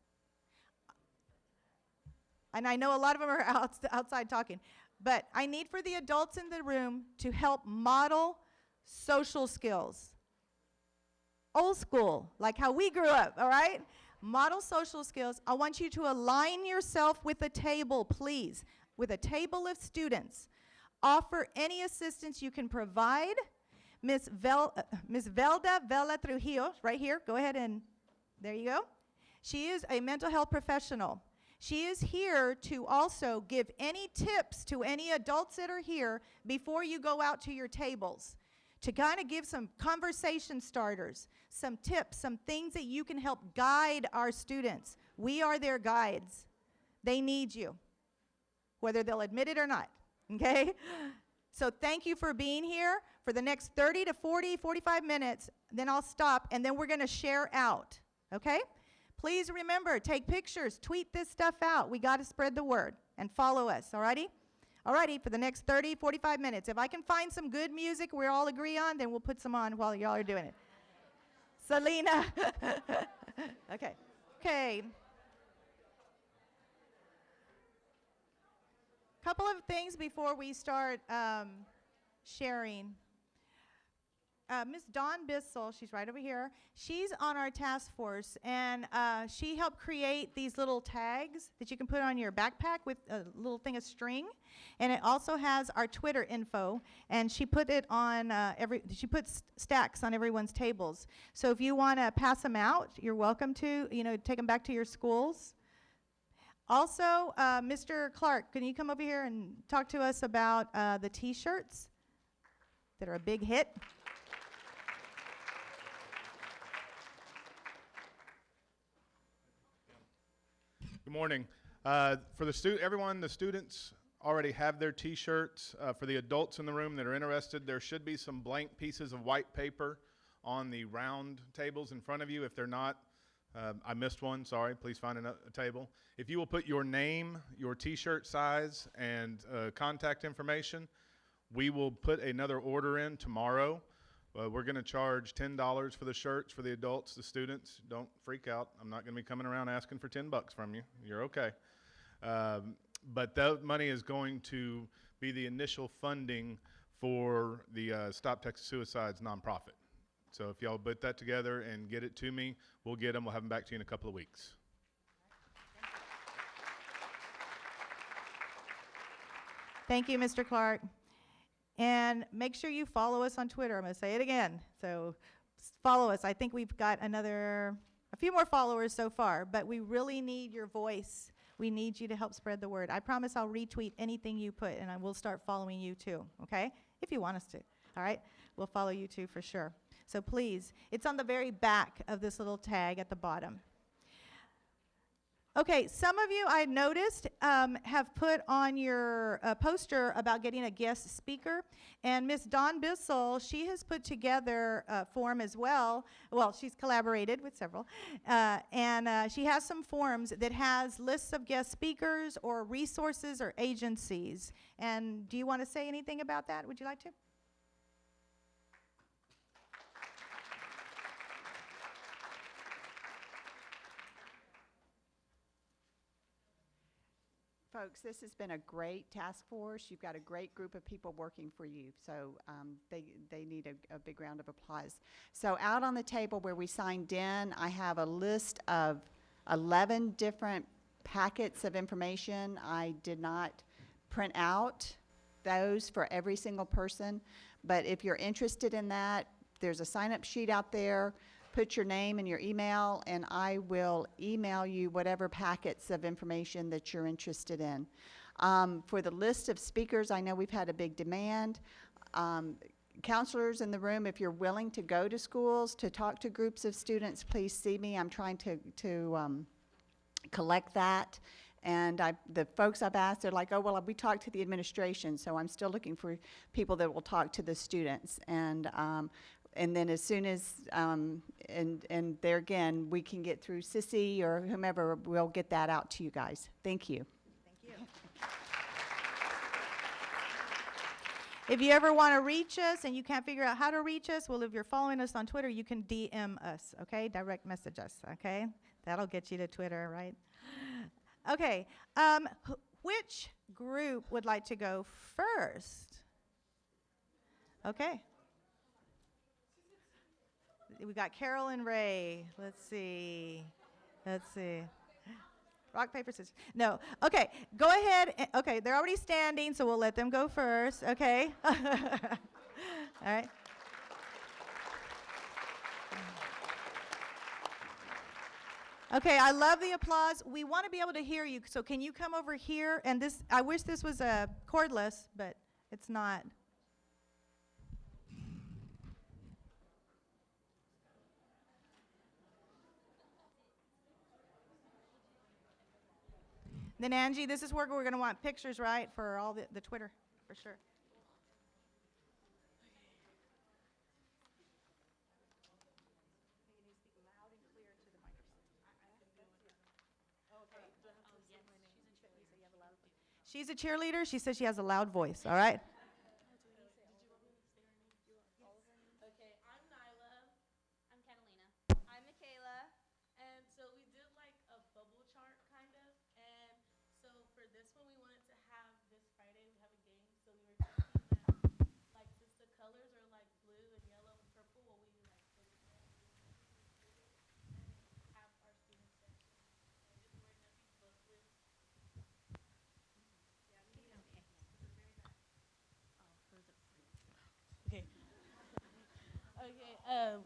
Speaker 1: And I know a lot of them are outside talking. But I need for the adults in the room to help model social skills. Old school, like how we grew up, all right? Model social skills. I want you to align yourself with a table, please, with a table of students. Offer any assistance you can provide. Miss Velda Vela Trujillo, right here. Go ahead and, there you go. She is a mental health professional. She is here to also give any tips to any adults that are here before you go out to your tables, to kind of give some conversation starters, some tips, some things that you can help guide our students. We are their guides. They need you, whether they'll admit it or not, okay? So thank you for being here for the next 30 to 40, 45 minutes. Then I'll stop, and then we're going to share out, okay? Please remember, take pictures, tweet this stuff out. We got to spread the word and follow us, all righty? All righty, for the next 30, 45 minutes. If I can find some good music we all agree on, then we'll put some on while y'all are doing it. Selena. Okay. Okay. Couple of things before we start sharing. Miss Dawn Bissell, she's right over here. She's on our task force, and she helped create these little tags that you can put on your backpack with a little thing of string, and it also has our Twitter info. And she put it on she puts stacks on everyone's tables. So if you want to pass them out, you're welcome to. Take them back to your schools. Also, Mr. Clark, can you come over here and talk to us about the T-shirts that are a big hit?
Speaker 8: Good morning. For the students already have their T-shirts. For the adults in the room that are interested, there should be some blank pieces of white paper on the round tables in front of you. If they're not, I missed one, sorry. Please find a table. If you will put your name, your T-shirt size, and contact information, we will put another order in tomorrow. We're going to charge $10 for the shirts for the adults, the students. Don't freak out. I'm not going to be coming around asking for $10 from you. You're okay. But that money is going to be the initial funding for the Stop Texas Suicides nonprofit. So if y'all put that together and get it to me, we'll get them. We'll have them back to you in a couple of weeks.
Speaker 1: Thank you, Mr. Clark. And make sure you follow us on Twitter. I'm going to say it again. So follow us. I think we've got a few more followers so far, but we really need your voice. We need you to help spread the word. I promise I'll retweet anything you put, and I will start following you too, okay? If you want us to, all right? We'll follow you too for sure. So please, it's on the very back of this little tag at the bottom. Okay, some of you, I noticed, have put on your poster about getting a guest speaker. And Miss Dawn Bissell, she has put together a form as well. Well, she's collaborated with several. And she has some forms that has lists of guest speakers or resources or agencies. And do you want to say anything about that? Would you like to?
Speaker 9: Folks, this has been a great task force. You've got a great group of people working for you, so they need a big round of applause. So out on the table where we signed in, I have a list of 11 different packets of information. I did not print out those for every single person, but if you're interested in that, there's a sign-up sheet out there. Put your name and your email, and I will email you whatever packets of information that you're interested in. For the list of speakers, I know we've had a big demand. Counselors in the room, if you're willing to go to schools to talk to groups of students, please see me. I'm trying to collect that. And the folks I've asked, they're like, oh, well, we talked to the administration, so I'm still looking for people that will talk to the students. And then as soon as, and there again, we can get through Sissy or whomever, we'll get that out to you guys. Thank you.
Speaker 1: Thank you. If you ever want to reach us and you can't figure out how to reach us, well, if you're following us on Twitter, you can DM us, okay? Direct message us, okay? That'll get you to Twitter, right? Okay. Which group would like to go first? Okay. We got Carol and Ray. Let's see. Rock, paper, scissors. No. Okay, go ahead. Okay, they're already standing, so we'll let them go first. Okay. All right. Okay, I love the applause. We want to be able to hear you, so can you come over here? And this, I wish this was cordless, but it's not. Then Angie, this is where we're going to want pictures, right, for all the Twitter, for sure. She's a cheerleader. She says she has a loud voice, all right?
Speaker 10: Okay, I'm Nyla. I'm Catalina. I'm Michaela. And so we did like a bubble chart kind of. And so for this one, we wanted to have this Friday, we have a game. So we were thinking that like since the colors are like blue and yellow and purple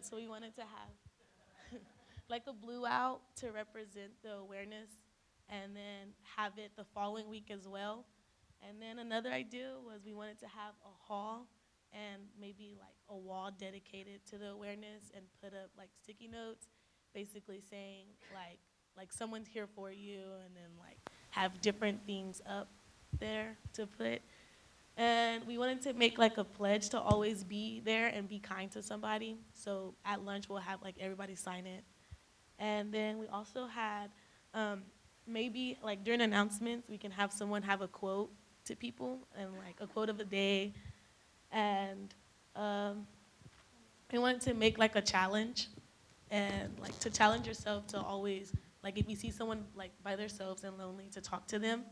Speaker 10: So we wanted to have like a blue out to represent the awareness, and then have it the following week as well. And then another idea was we wanted to have a hall and maybe like a wall dedicated to the awareness, and put up like sticky notes basically saying like someone's here for you, and then like have different things up there to put. And we wanted to make like a pledge to always be there and be kind to somebody. So at lunch we'll have like everybody sign it. And then we also had maybe like during announcements we can have someone have a quote to people, and like a quote of the day. And we wanted to make like a challenge, and like to challenge yourself to always, like if you see someone like by themselves and lonely, to talk to them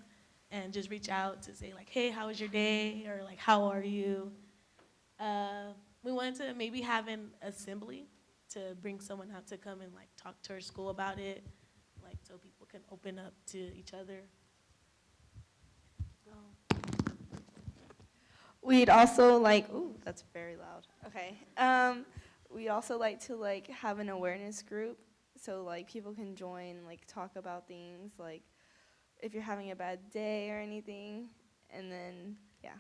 Speaker 10: and just reach out to say like, hey, how was your day? Or like, how are you? We wanted to maybe have an assembly to bring someone out to come and like talk to our school about it, like so people can open up to each other.
Speaker 11: We'd also like, ooh, that's very loud. Okay. We'd also like to like have an awareness group, so like people can join, like talk about things, like if you're having a bad day or anything, and then yeah.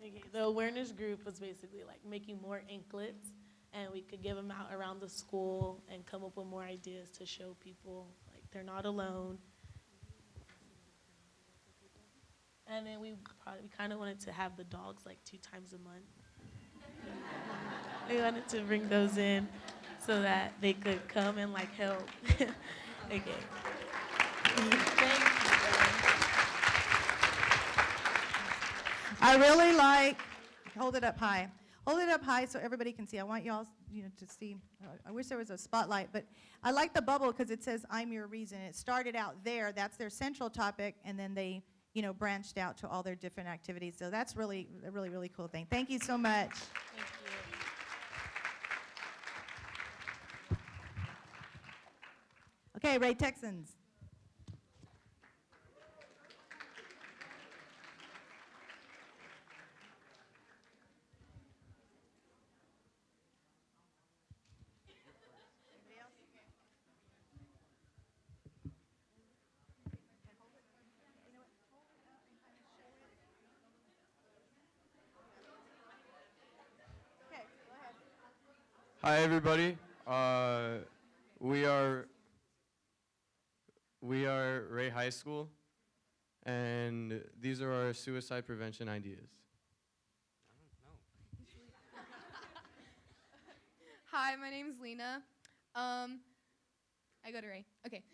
Speaker 10: Okay, the awareness group was basically like making more inklets, and we could give them out around the school and come up with more ideas to show people like they're not alone. And then we kind of wanted to have the dogs like 2 times a month. We wanted to bring those in so that they could come and like help. Okay. Thank you.
Speaker 1: I really like, hold it up high. Hold it up high so everybody can see. I want y'all, to see. I wish there was a spotlight, but I like the bubble because it says, I'm your reason. It started out there. That's their central topic, and then they, branched out to all their different activities. So that's really, a really, really cool thing. Thank you so much.
Speaker 10: Thank you.
Speaker 1: Okay, Ray Texans.
Speaker 12: Hi, everybody. We are Ray High School, and these are our suicide prevention ideas.
Speaker 13: Hi, my name's Lena. I go to Ray. Okay.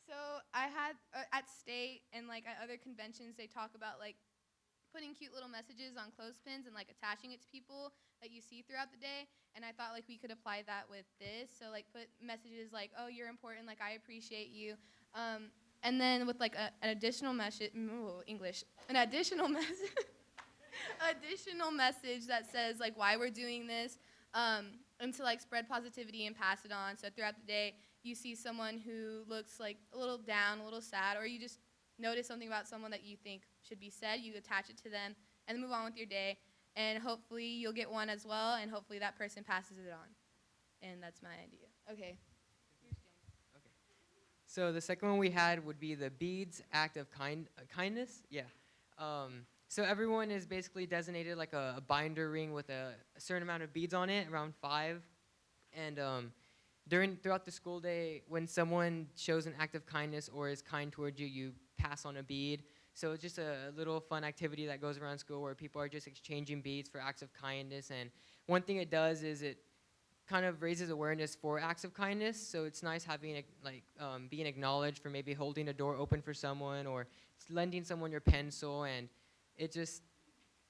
Speaker 13: So I had at state and like at other conventions, they talk about like putting cute little messages on clothespins and like attaching it to people that you see throughout the day. And I thought like we could apply that with this. So like put messages like, oh, you're important, like I appreciate you. And then with like an additional message, an additional message, additional message that says like why we're doing this, and to like spread positivity and pass it on. So throughout the day, you see someone who looks like a little down, a little sad, or you just notice something about someone that you think should be said, you attach it to them, and then move on with your day. And hopefully you'll get one as well, and hopefully that person passes it on. And that's my idea. Okay.
Speaker 14: Okay. So the second one we had would be the beads act of kindness. Yeah. So everyone is basically designated like a binder ring with a certain amount of beads on it, around 5. And throughout the school day, when someone shows an act of kindness or is kind towards you, you pass on a bead. So it's just a little fun activity that goes around school where people are just exchanging beads for acts of kindness. And one thing it does is it kind of raises awareness for acts of kindness. So it's nice having being acknowledged for maybe holding a door open for someone or lending someone your pencil, and it just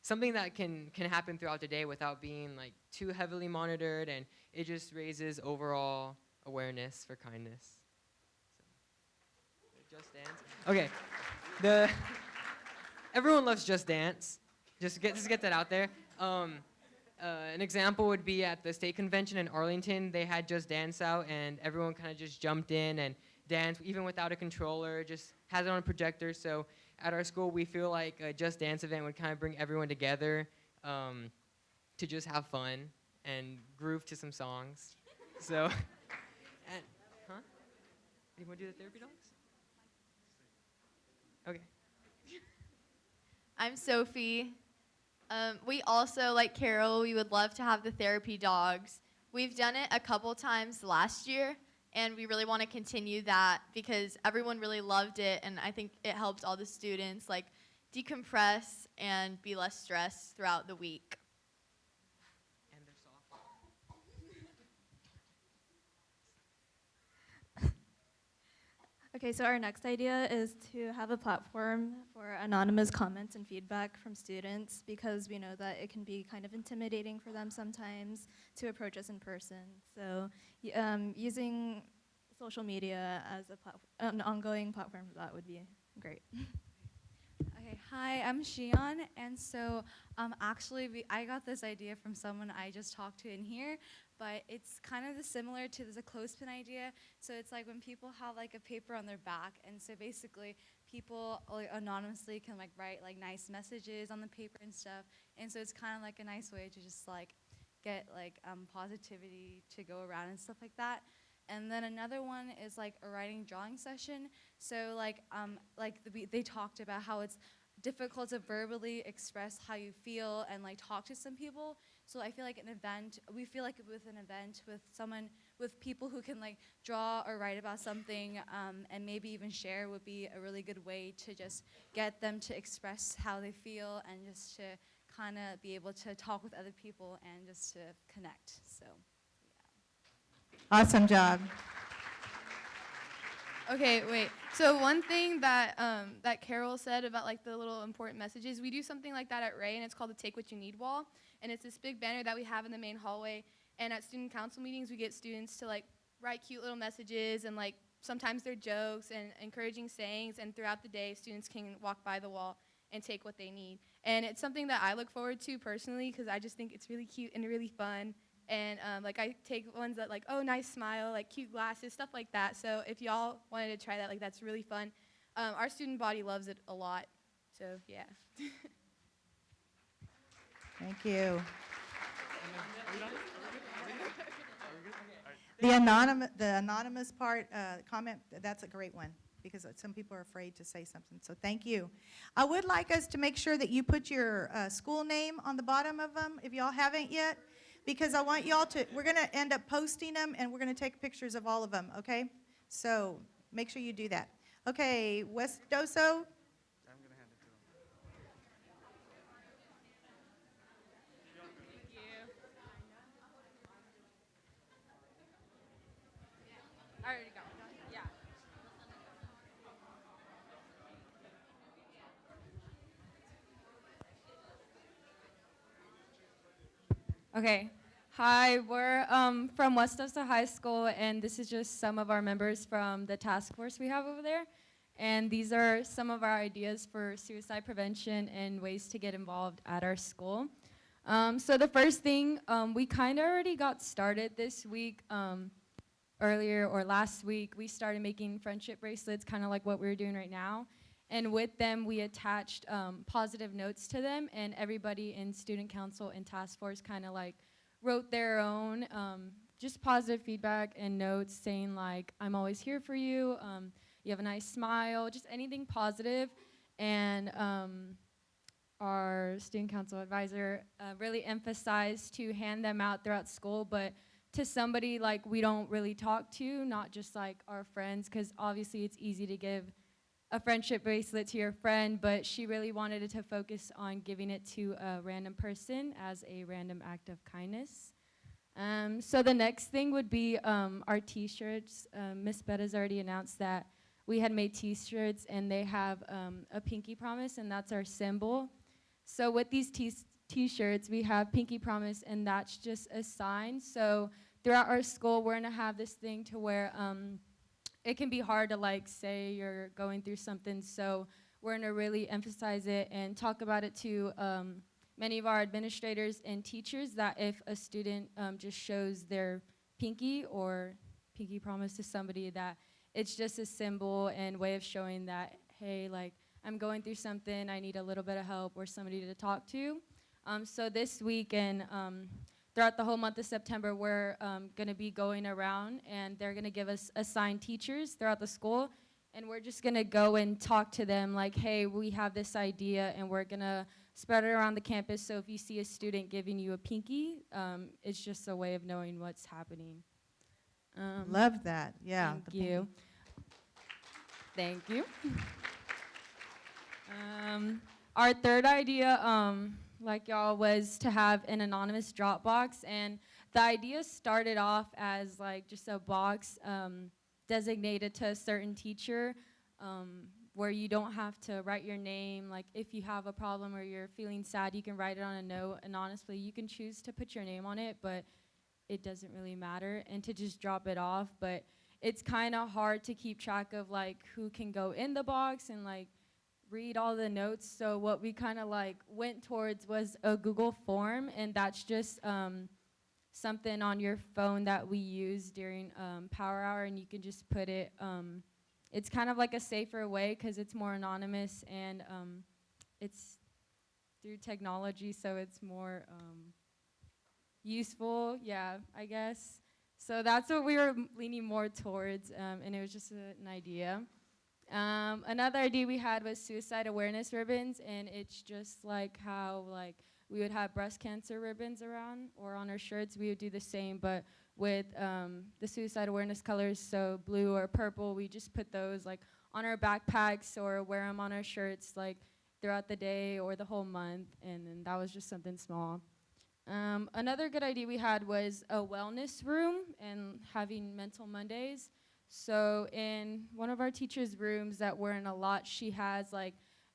Speaker 14: something that can happen throughout the day without being like too heavily monitored, and it just raises overall awareness for kindness. So, Just Dance. Okay. Everyone loves Just Dance. Just get that out there. An example would be at the state convention in Arlington. They had Just Dance out, and everyone kind of just jumped in and danced, even without a controller. Just has it on a projector. So at our school, we feel like a Just Dance event would kind of bring everyone together to just have fun and groove to some songs. So, and, huh? You want to do the therapy dogs? Okay.
Speaker 15: I'm Sophie. We also, like Carol, we would love to have the therapy dogs. We've done it a couple times last year, and we really want to continue that because everyone really loved it, and I think it helps all the students like decompress and be less stressed throughout the week.
Speaker 14: And they're soft.
Speaker 16: Okay, so our next idea is to have a platform for anonymous comments and feedback from students because we know that it can be kind of intimidating for them sometimes to approach us in person. So using social media as an ongoing platform for that would be great.
Speaker 17: Okay, hi, I'm Shion, and so actually I got this idea from someone I just talked to in here, but it's kind of similar to the clothespin idea. So it's like when people have like a paper on their back, and so basically people like anonymously can like write like nice messages on the paper and stuff, and so it's kind of like a nice way to just like get like positivity to go around and stuff like that. And then another one is like a writing drawing session. So like they talked about how it's difficult to verbally express how you feel and like talk to some people. So I feel like we feel like with an event with people who can like draw or write about something and maybe even share would be a really good way to just get them to express how they feel and just to kind of be able to talk with other people and just to connect. So.
Speaker 1: Awesome job.
Speaker 13: Okay, wait. So one thing that that Carol said about like the little important messages, we do something like that at Ray, and it's called the Take What You Need wall. And it's this big banner that we have in the main hallway. And at student council meetings, we get students to like write cute little messages, and like sometimes they're jokes and encouraging sayings. And throughout the day, students can walk by the wall and take what they need. And it's something that I look forward to personally because I just think it's really cute and really fun. And like I take ones that like, oh, nice smile, like cute glasses, stuff like that. So if y'all wanted to try that, like that's really fun. Our student body loves it a lot. So yeah.
Speaker 1: Thank you. The anonymous part, comment, that's a great one because some people are afraid to say something. So thank you. I would like us to make sure that you put your school name on the bottom of them if y'all haven't yet. Because I want y'all to, we're going to end up posting them, and we're going to take pictures of all of them, okay? So make sure you do that. Okay, West Doso.
Speaker 12: I'm going to hand it to him.
Speaker 13: Thank you. I already got one. Yeah.
Speaker 18: Okay. Hi, we're from West Osa High School, and this is just some of our members from the task force we have over there. And these are some of our ideas for suicide prevention and ways to get involved at our school. So the first thing, we kind of already got started this week, earlier or last week. We started making friendship bracelets, kind of like what we're doing right now. And with them, we attached positive notes to them, and everybody in student council and task force kind of like wrote their own just positive feedback and notes saying like, I'm always here for you, you have a nice smile, just anything positive. And our student council advisor really emphasized to hand them out throughout school, but to somebody like we don't really talk to, not just like our friends, because obviously it's easy to give a friendship bracelet to your friend, but she really wanted it to focus on giving it to a random person as a random act of kindness. So the next thing would be our t-shirts. Miss Betta's already announced that we had made t-shirts, and they have a pinky promise, and that's our symbol. So with these t-shirts, we have pinky promise, and that's just a sign. So throughout our school, we're gonna have this thing to where it can be hard to like say you're going through something, so we're gonna really emphasize it and talk about it to many of our administrators and teachers that if a student just shows their pinky or pinky promise to somebody, that it's just a symbol and way of showing that, hey, like I'm going through something, I need a little bit of help or somebody to talk to. So this week and throughout the whole month of September, we're going to be going around, and they're going to give us assigned teachers throughout the school, and we're just going to go and talk to them like, hey, we have this idea, and we're going to spread it around the campus. So if you see a student giving you a pinky, it's just a way of knowing what's happening.
Speaker 1: Love that. Yeah.
Speaker 18: Thank you. Thank you. Our third idea, like y'all, was to have an anonymous drop box, and the idea started off as like just a box designated to a certain teacher, where you don't have to write your name. Like if you have a problem or you're feeling sad, you can write it on a note, and honestly, you can choose to put your name on it, but it doesn't really matter, and to just drop it off. But it's kind of hard to keep track of like who can go in the box and like read all the notes. So what we kind of like went towards was a Google form, and that's just something on your phone that we use during power hour, and you can just put it, it's kind of like a safer way because it's more anonymous, and it's through technology, so it's more useful, yeah, I guess. So that's what we were leaning more towards, and it was just an idea. Another idea we had was suicide awareness ribbons, and it's just like how like we would have breast cancer ribbons around or on our shirts. We would do the same, but with the suicide awareness colors, so blue or purple, we just put those like on our backpacks or wear them on our shirts like throughout the day or the whole month, and then that was just something small. Another good idea we had was a wellness room and having mental Mondays. So in one of our teachers' rooms that we're in a lot, she has like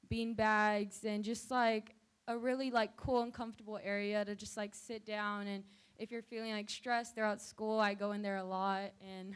Speaker 18: bean bags and just like a really like cool and comfortable area to just like sit down, and if you're feeling like stressed throughout school, I go in there a lot and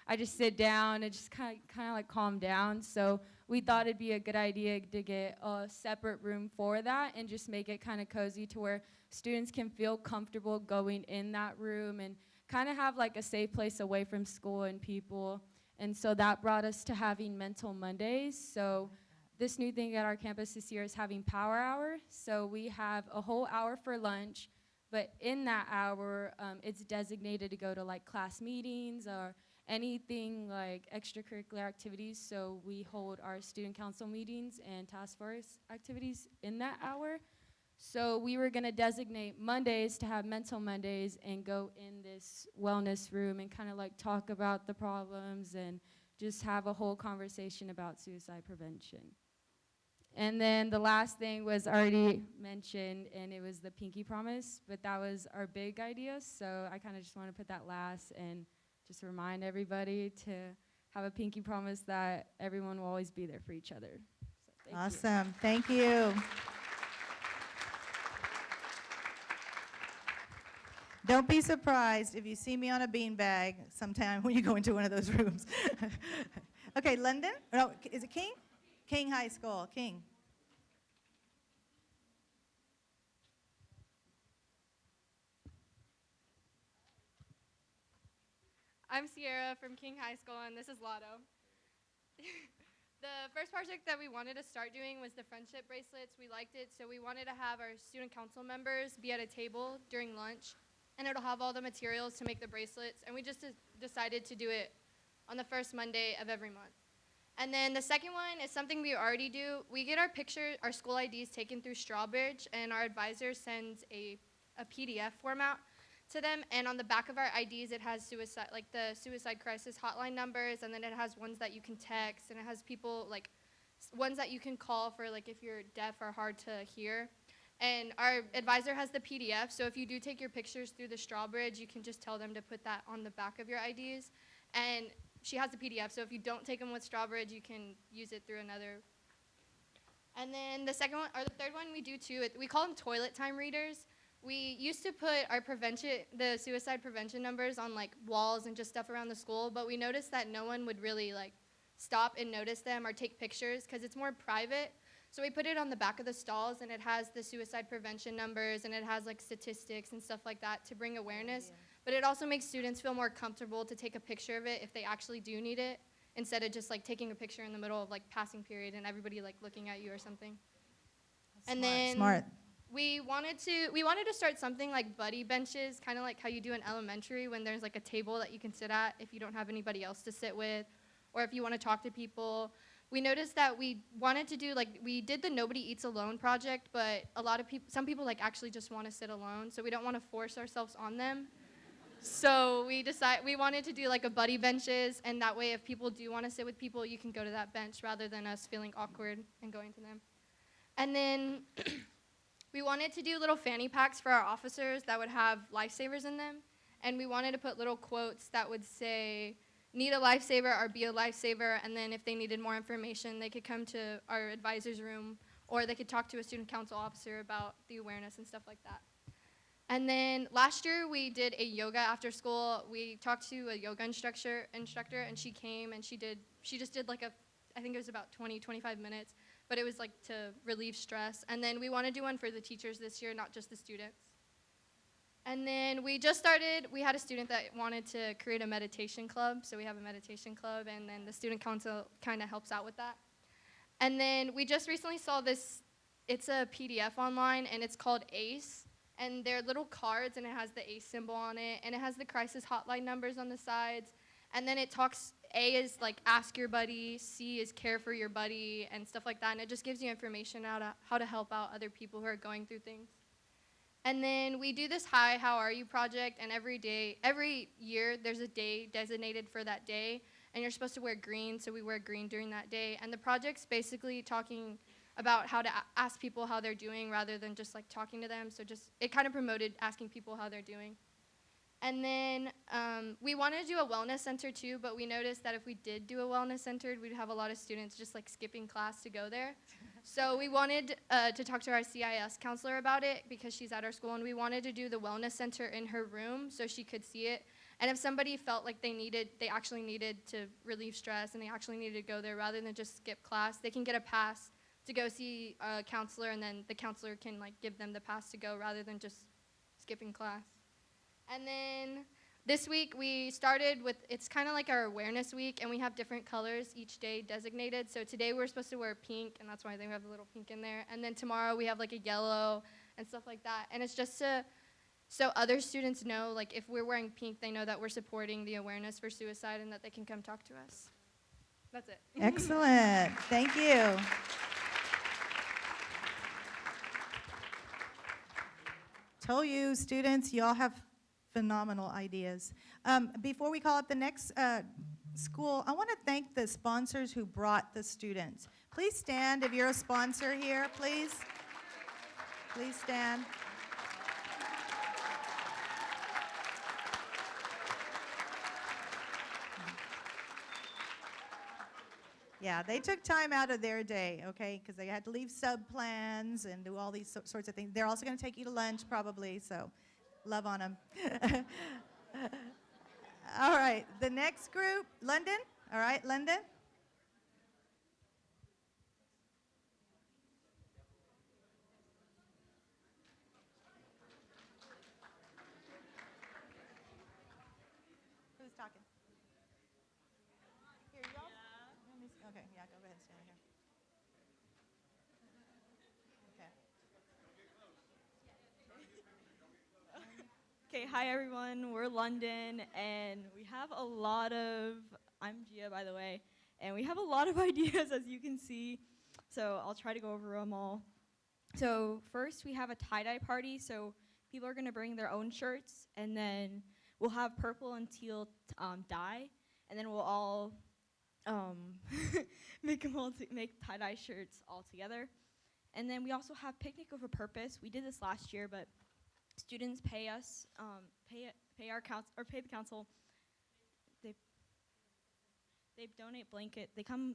Speaker 18: I just sit down and just kind of like calm down. So we thought it'd be a good idea to get a separate room for that and just make it kind of cozy to where students can feel comfortable going in that room and kind of have like a safe place away from school and people. And so that brought us to having Mental Mondays. So this new thing at our campus this year is having Power Hour. So we have a whole hour for lunch, but in that hour, it's designated to go to like class meetings or anything like extracurricular activities. So we hold our student council meetings and task force activities in that hour. So we were gonna designate Mondays to have Mental Mondays and go in this wellness room and kind of like talk about the problems and just have a whole conversation about suicide prevention. And then the last thing was already mentioned, and it was the pinky promise, but that was our big idea. So I kind of just want to put that last and just remind everybody to have a pinky promise that everyone will always be there for each other. So
Speaker 1: Awesome. Thank you. Don't be surprised if you see me on a beanbag sometime when you go into one of those rooms. Okay, London? No, is it King? King High School. King.
Speaker 19: I'm Sierra from King High School, and this is Lotto. The first project that we wanted to start doing was the friendship bracelets. We liked it, so we wanted to have our student council members be at a table during lunch, and it'll have all the materials to make the bracelets, and we just decided to do it on the first Monday of every month. And then the second one is something we already do. We get our school IDs taken through Strawbridge, and our advisor sends a PDF format to them, and on the back of our IDs it has suicide, like the suicide crisis hotline numbers, and then it has ones that you can text, and it has people like ones that you can call for like if you're deaf or hard to hear. And our advisor has the PDF, so if you do take your pictures through the Strawbridge, you can just tell them to put that on the back of your IDs. And she has the PDF, so if you don't take them with Strawbridge, you can use it through another. And then the second one, or the third one we do too, we call them toilet time readers. We used to put our the suicide prevention numbers on like walls and just stuff around the school, but we noticed that no one would really like stop and notice them or take pictures because it's more private. So we put it on the back of the stalls, and it has the suicide prevention numbers, and it has like statistics and stuff like that to bring awareness. But it also makes students feel more comfortable to take a picture of it if they actually do need it, instead of just like taking a picture in the middle of like passing period and everybody like looking at you or something. And then
Speaker 1: Smart.
Speaker 19: we wanted to start something like buddy benches, kind of like how you do in elementary when there's like a table that you can sit at if you don't have anybody else to sit with, or if you want to talk to people. We noticed that we wanted to do, like, we did the Nobody Eats Alone project, but some people like actually just want to sit alone, so we don't want to force ourselves on them. So we wanted to do like a buddy benches, and that way if people do want to sit with people, you can go to that bench rather than us feeling awkward and going to them. And then we wanted to do little fanny packs for our officers that would have lifesavers in them, and we wanted to put little quotes that would say, need a lifesaver or be a lifesaver, and then if they needed more information, they could come to our advisor's room, or they could talk to a student council officer about the awareness and stuff like that. And then last year we did a yoga after school. We talked to a yoga instructor, and she came and she just did like I think it was about 20, 25 minutes, but it was like to relieve stress. And then we want to do one for the teachers this year, not just the students. And then we had a student that wanted to create a meditation club, so we have a meditation club, and then the student council kind of helps out with that. And then we just recently saw this, it's a PDF online, and it's called ACE. And they're little cards, and it has the ACE symbol on it, and it has the crisis hotline numbers on the sides. And then it talks, A is like ask your buddy, C is care for your buddy, and stuff like that. And it just gives you information how to help out other people who are going through things. And then we do this Hi, How Are You project, and every year there's a day designated for that day, and you're supposed to wear green, so we wear green during that day. And the project's basically talking about how to ask people how they're doing rather than just like talking to them. So it kind of promoted asking people how they're doing. And then we wanted to do a wellness center too, but we noticed that if we did do a wellness center, we'd have a lot of students just like skipping class to go there. So we wanted to talk to our CIS counselor about it because she's at our school, and we wanted to do the wellness center in her room so she could see it. And if somebody felt like they actually needed to relieve stress and they actually needed to go there rather than just skip class, they can get a pass to go see a counselor, and then the counselor can like give them the pass to go rather than just skipping class. And then this week we started with, it's kind of like our awareness week, and we have different colors each day designated. So today we're supposed to wear pink, and that's why they have a little pink in there. And then tomorrow we have like a yellow and stuff like that. And it's just so other students know, like if we're wearing pink, they know that we're supporting the awareness for suicide and that they can come talk to us. That's it.
Speaker 1: Excellent. Thank you. Told you, students, y'all have phenomenal ideas. Before we call up the next school, I want to thank the sponsors who brought the students. Please stand if you're a sponsor here, please. Please stand. Yeah, they took time out of their day, okay, because they had to leave sub-plans and do all these sorts of things. They're also going to take you to lunch probably, so love on them. All right, the next group, London. All right, London. Who's talking? Here, y'all. Okay, yeah, go ahead and stand here.
Speaker 20: Okay, hi everyone, we're London, and we have a lot of, I'm Gia by the way, and we have a lot of ideas as you can see, so I'll try to go over them all. So first we have a tie-dye party, so people are gonna bring their own shirts, and then we'll have purple and teal dye, and then we'll all make tie-dye shirts all together. And then we also have Picnic with a Purpose. We did this last year, but students pay us, pay the council. They donate blanket. They come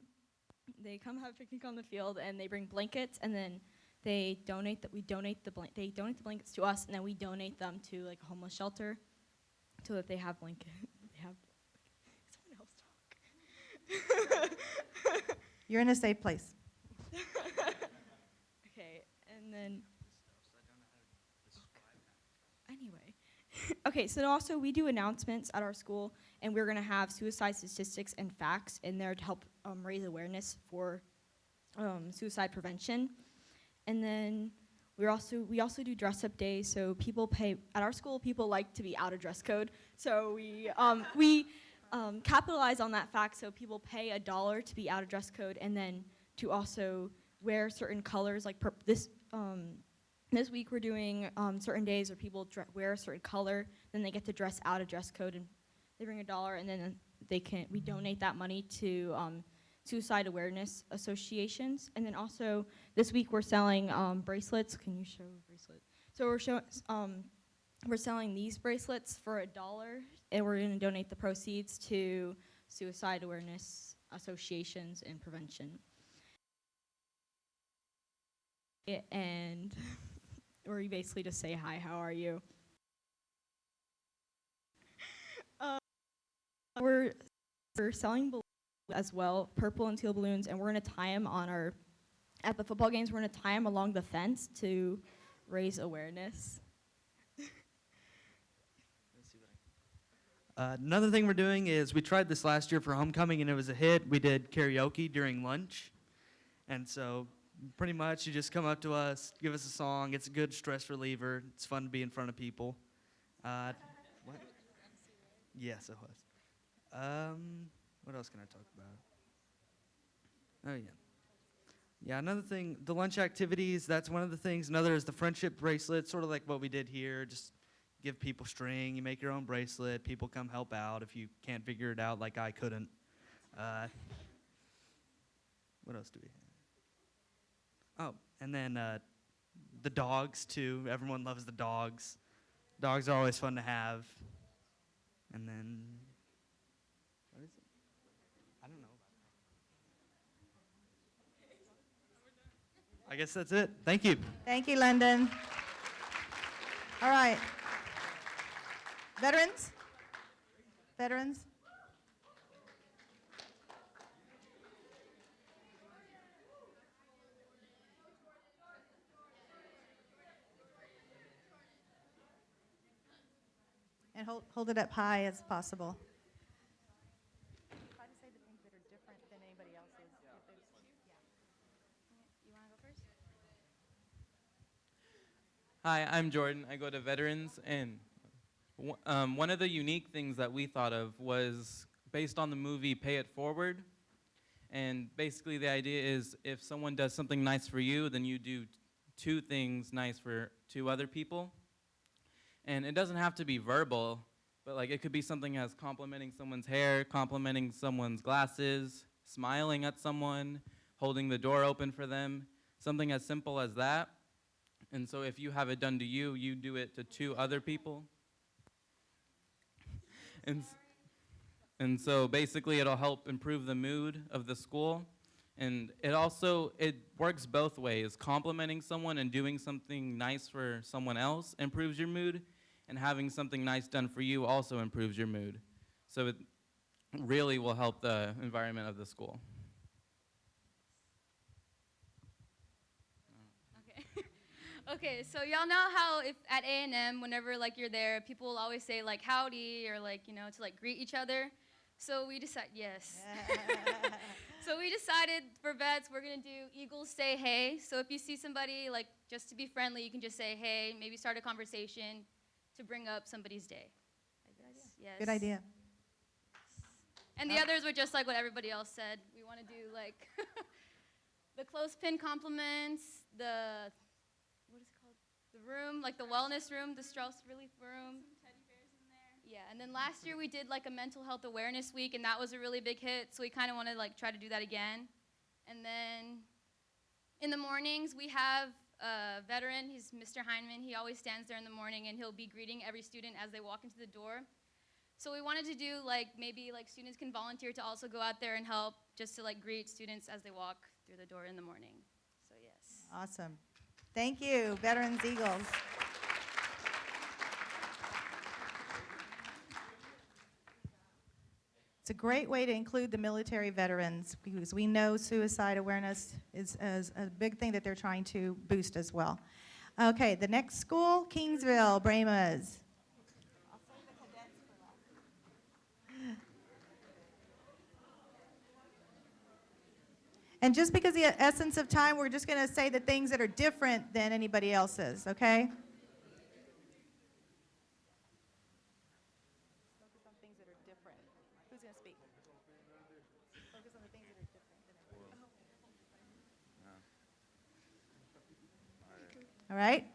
Speaker 20: have a picnic on the field, and they bring blankets, and then they donate the blankets to us, and then we donate them to like a homeless shelter, so that they have blankets. Someone else talk.
Speaker 1: You're in a safe place.
Speaker 20: Okay, and then. Anyway, okay, so also we do announcements at our school, and we're gonna have suicide statistics and facts in there to help raise awareness for suicide prevention. And then we also do dress up days. So people pay at our school. People like to be out of dress code. So we capitalize on that fact. So people pay $1 to be out of dress code, and then to also wear certain colors. Like this week we're doing certain days where people wear a certain color, then they get to dress out of dress code, and they bring $1, and then we donate that money to suicide awareness associations. And then also this week we're selling bracelets. Can you show a bracelet? So we're selling these bracelets for $1, and we're going to donate the proceeds to suicide awareness associations and prevention. And or you basically just say hi, how are you? We're selling balloons as well, purple and teal balloons, and we're gonna tie them at the football games. We're gonna tie them along the fence to raise awareness.
Speaker 21: Another thing we're doing is we tried this last year for homecoming and it was a hit. We did karaoke during lunch, and so pretty much you just come up to us, give us a song. It's a good stress reliever. It's fun to be in front of people. What? Yes, it was. What else can I talk about? Oh, yeah. Yeah, another thing, the lunch activities, that's one of the things. Another is the friendship bracelet, sort of like what we did here. Just give people string. You make your own bracelet. People come help out if you can't figure it out like I couldn't. What else do we have? Oh, and then the dogs, too. Everyone loves the dogs. Dogs are always fun to have. And then, what is it? I don't know. I guess that's it. Thank you.
Speaker 1: Thank you, London. All right. Veterans? Veterans? And hold it up high as possible. Try to say the things that are different than anybody else's.
Speaker 3: You want to go first?
Speaker 22: Hi, I'm Jordan. I go to Veterans, and one of the unique things that we thought of was based on the movie Pay It Forward. And basically the idea is if someone does something nice for you, then you do 2 things nice for 2 other people. And it doesn't have to be verbal, but like it could be something as complimenting someone's hair, complimenting someone's glasses, smiling at someone, holding the door open for them, something as simple as that. And so if you have it done to you, you do it to 2 other people. And so basically it'll help improve the mood of the school. And it works both ways. Complimenting someone and doing something nice for someone else improves your mood, and having something nice done for you also improves your mood. So it really will help the environment of the school.
Speaker 3: Okay, so y'all know how if at A&M, whenever like you're there, people will always say like howdy or like, to like greet each other. So we decided, yes. So we decided for vets, we're gonna do Eagles say hey. So if you see somebody, like just to be friendly, you can just say hey, maybe start a conversation to bring up somebody's day. Good idea. Yes.
Speaker 1: Good idea.
Speaker 3: And the others were just like what everybody else said. We want to do like the clothespin compliments, what is it called? The room, like the wellness room, the Strauss Relief Room. Some teddy bears in there. Yeah, and then last year we did like a mental health awareness week, and that was a really big hit, so we kind of want to like try to do that again. And then in the mornings we have a veteran, he's Mr. Heineman. He always stands there in the morning, and he'll be greeting every student as they walk into the door. So we wanted to do like maybe like students can volunteer to also go out there and help just to like greet students as they walk through the door in the morning. So yes.
Speaker 1: Awesome. Thank you, Veterans Eagles. It's a great way to include the military veterans because we know suicide awareness is a big thing that they're trying to boost as well. Okay, the next school, Kingsville, Brahmas. And just because of the essence of time, we're just going to say the things that are different than anybody else's, okay? Focus on things that are different. Who's going to speak? Focus on the things that are different than everybody else. All right.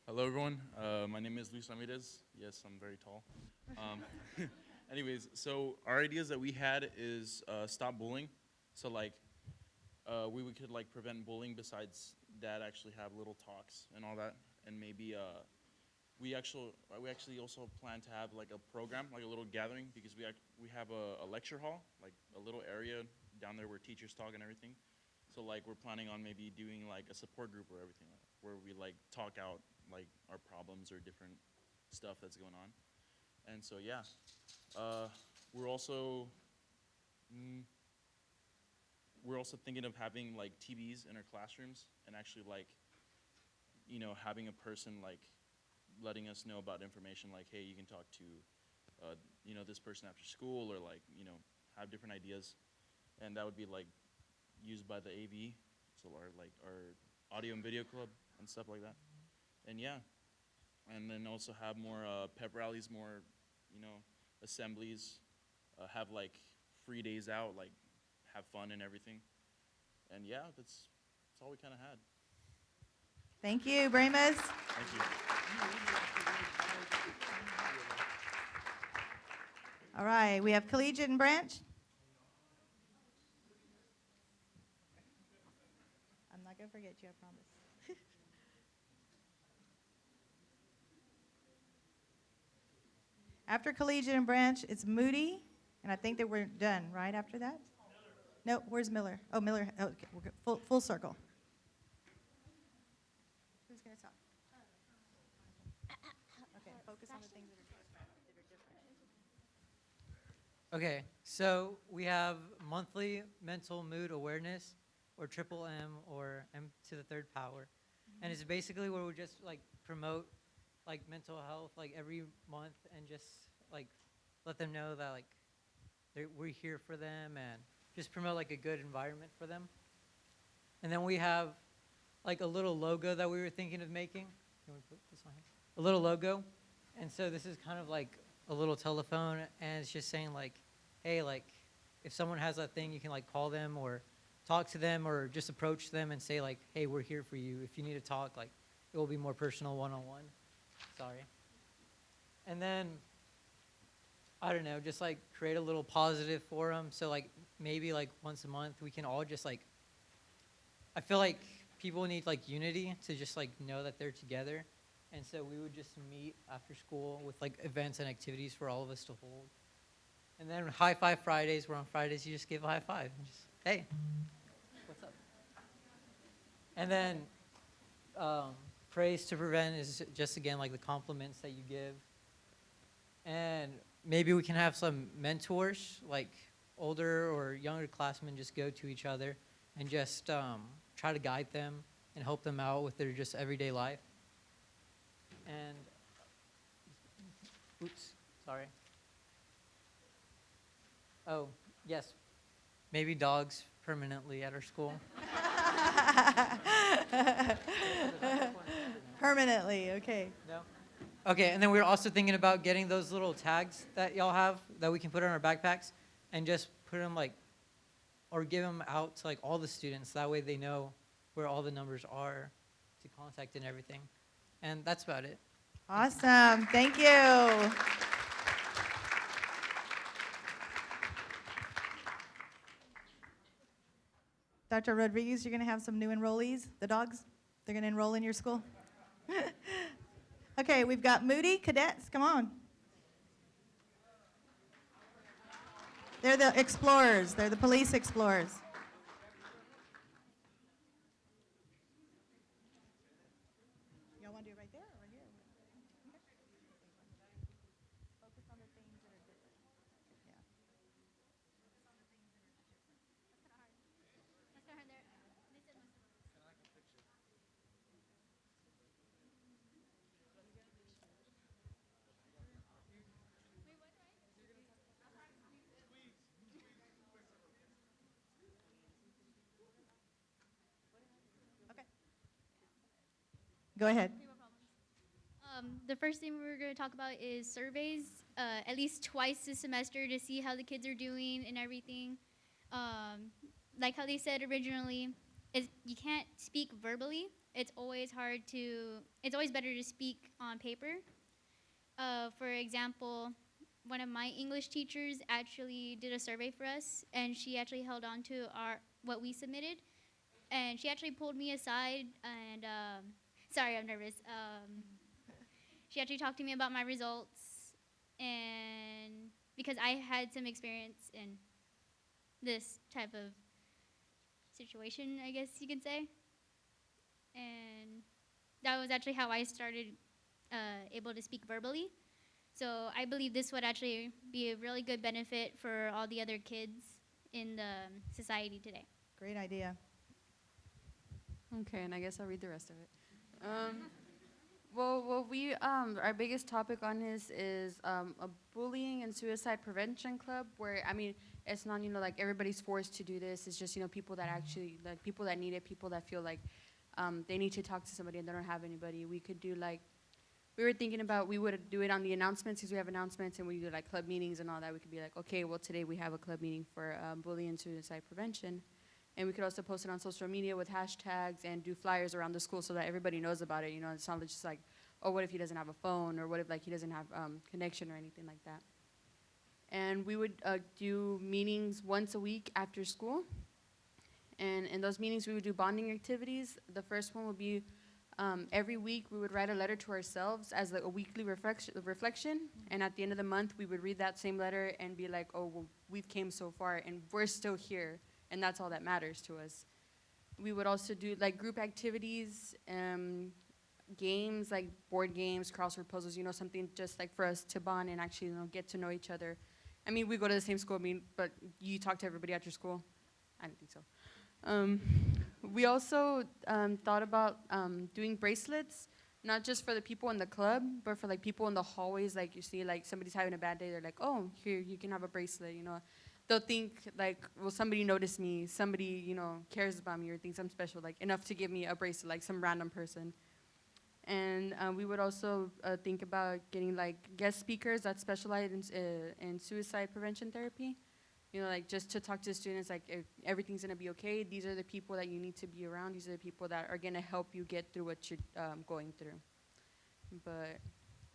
Speaker 4: Hello, everyone. My name is Luis Ramirez. Yes, I'm very tall. Anyways, so our ideas that we had is stop bullying. So like, we could like prevent bullying besides that, actually have little talks and all that, and maybe we actually also plan to have like a program, like a little gathering, because we have a lecture hall, like a little area down there where teachers talk and everything. So like we're planning on maybe doing like a support group or everything, where we like talk out like our problems or different stuff that's going on. And so yeah, we're also thinking of having like TVs in our classrooms, and actually like, you know, having a person like letting us know about information, like, hey, you can talk to you know, this person after school, or like, you know, have different ideas. And that would be like used by the AV, so our audio and video club and stuff like that. And yeah, and then also have more pep rallies, more, you know, assemblies, have like free days out, like have fun and everything. And yeah, that's all we kind of had.
Speaker 1: Thank you, Bramus.
Speaker 4: Thank you.
Speaker 1: All right, we have Collegiate and Branch. I'm not going to forget you, I promise. After Collegiate and Branch, it's Moody, and I think that we're done, right, after that? No, where's Miller? Oh, Miller, oh, okay, we're good. Full circle. Who's going to talk? Okay, focus on the things that are different.
Speaker 5: Okay, so we have monthly mental mood awareness, or triple M, or M to the third power. And it's basically where we just like promote like mental health like every month, and just like let them know that like we're here for them, and just promote like a good environment for them. And then we have like a little logo that we were thinking of making. Can we put this on here? A little logo. And so this is kind of like a little telephone, and it's just saying like, hey, like if someone has that thing, you can like call them or talk to them, or just approach them and say like, hey, we're here for you. If you need to talk, like it will be more personal, one-on-one. Sorry. And then, I don't know, just like create a little positive forum. So like maybe like once a month we can all just like, I feel like people need like unity to just like know that they're together. And so we would just meet after school with like events and activities for all of us to hold. And then High Five Fridays, where on Fridays you just give a high five and just, hey, what's up? And then praise to prevent is just, again, like the compliments that you give. And maybe we can have some mentors, like older or younger classmen just go to each other and just try to guide them and help them out with their just everyday life. And, oops, sorry. Oh, yes, maybe dogs permanently at our school.
Speaker 1: Permanently, okay.
Speaker 5: No? Okay, and then we were also thinking about getting those little tags that y'all have that we can put on our backpacks, and just put them like, or give them out to like all the students. That way they know where all the numbers are to contact and everything. And that's about it.
Speaker 1: Awesome, thank you. Dr. Rodriguez, you're going to have some new enrollees, the dogs? They're going to enroll in your school? Okay, we've got Moody cadets. Come on. They're the explorers. They're the police explorers. Y'all want to do it right there or right here? Focus on the things that are different. Yeah. Go ahead.
Speaker 2: The first thing we're going to talk about is surveys, at least twice this semester to see how the kids are doing and everything. Like how they said originally, you can't speak verbally. It's always better to speak on paper. For example, one of my English teachers actually did a survey for us, and she actually held on to what we submitted. And she actually pulled me aside and, sorry, I'm nervous. She actually talked to me about my results, and because I had some experience in this type of situation, I guess you could say. And that was actually how I started able to speak verbally. So I believe this would actually be a really good benefit for all the other kids in the society today.
Speaker 1: Great idea.
Speaker 6: Okay, and I guess I'll read the rest of it. Well, we our biggest topic on this is a bullying and suicide prevention club. Where I mean, it's not like everybody's forced to do this. It's just people that actually people that need it, people that feel like they need to talk to somebody and they don't have anybody. We could do we were thinking about we would do it on the announcements because we have announcements and we do club meetings and all that. We could be okay, well today we have a club meeting for bullying and suicide prevention. And we could also post it on social media with hashtags and do flyers around the school so that everybody knows about it. It's not just oh, what if he doesn't have a phone, or what if he doesn't have connection or anything like that. And we would do meetings once a week after school. And in those meetings, we would do bonding activities. The first one would be every week we would write a letter to ourselves as a weekly reflection. And at the end of the month, we would read that same letter and be oh, well, we've came so far and we're still here. And that's all that matters to us. We would also do group activities, games like board games, crossword puzzles, something just for us to bond and actually get to know each other. I mean, we go to the same school, but you talk to everybody at your school? I don't think so. We also thought about doing bracelets, not just for the people in the club, but for people in the hallways. You see somebody's having a bad day, they're oh, here, you can have a bracelet, They'll think well, somebody noticed me, somebody, cares about me or thinks I'm special, enough to give me a bracelet, some random person. And we would also think about getting guest speakers that specialize in suicide prevention therapy. Just to talk to the students, if everything's gonna be okay, these are the people that you need to be around, these are the people that are gonna help you get through what you're going through. But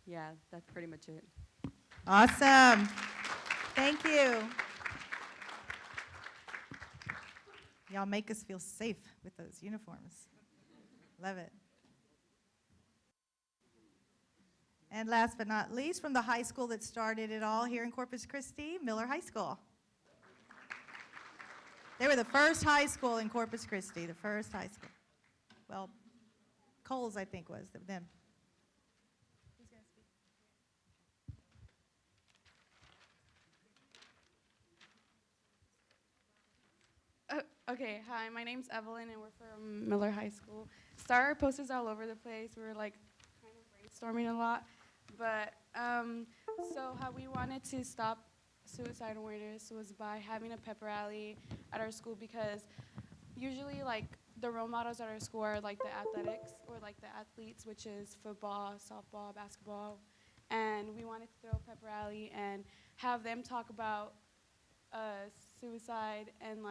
Speaker 6: yeah, that's pretty much it.
Speaker 1: Awesome. Thank you. Y'all make us feel safe with those uniforms. Love it. And last but not least, from the high school that started it all here in Corpus Christi, Miller High School. They were the first high school in Corpus Christi, the first high school. Well, Coles, I think, was them. Who's going to speak?
Speaker 23: Okay, hi, my name's Evelyn, and we're from Miller High School. Our posters all over the place. We were kind of brainstorming a lot, but so how we wanted to stop suicide awareness was by having a pep rally at our school, because usually the role models at our school are the athletics or the athletes, which is football, softball, basketball, and we wanted to throw a pep rally and have them talk about suicide and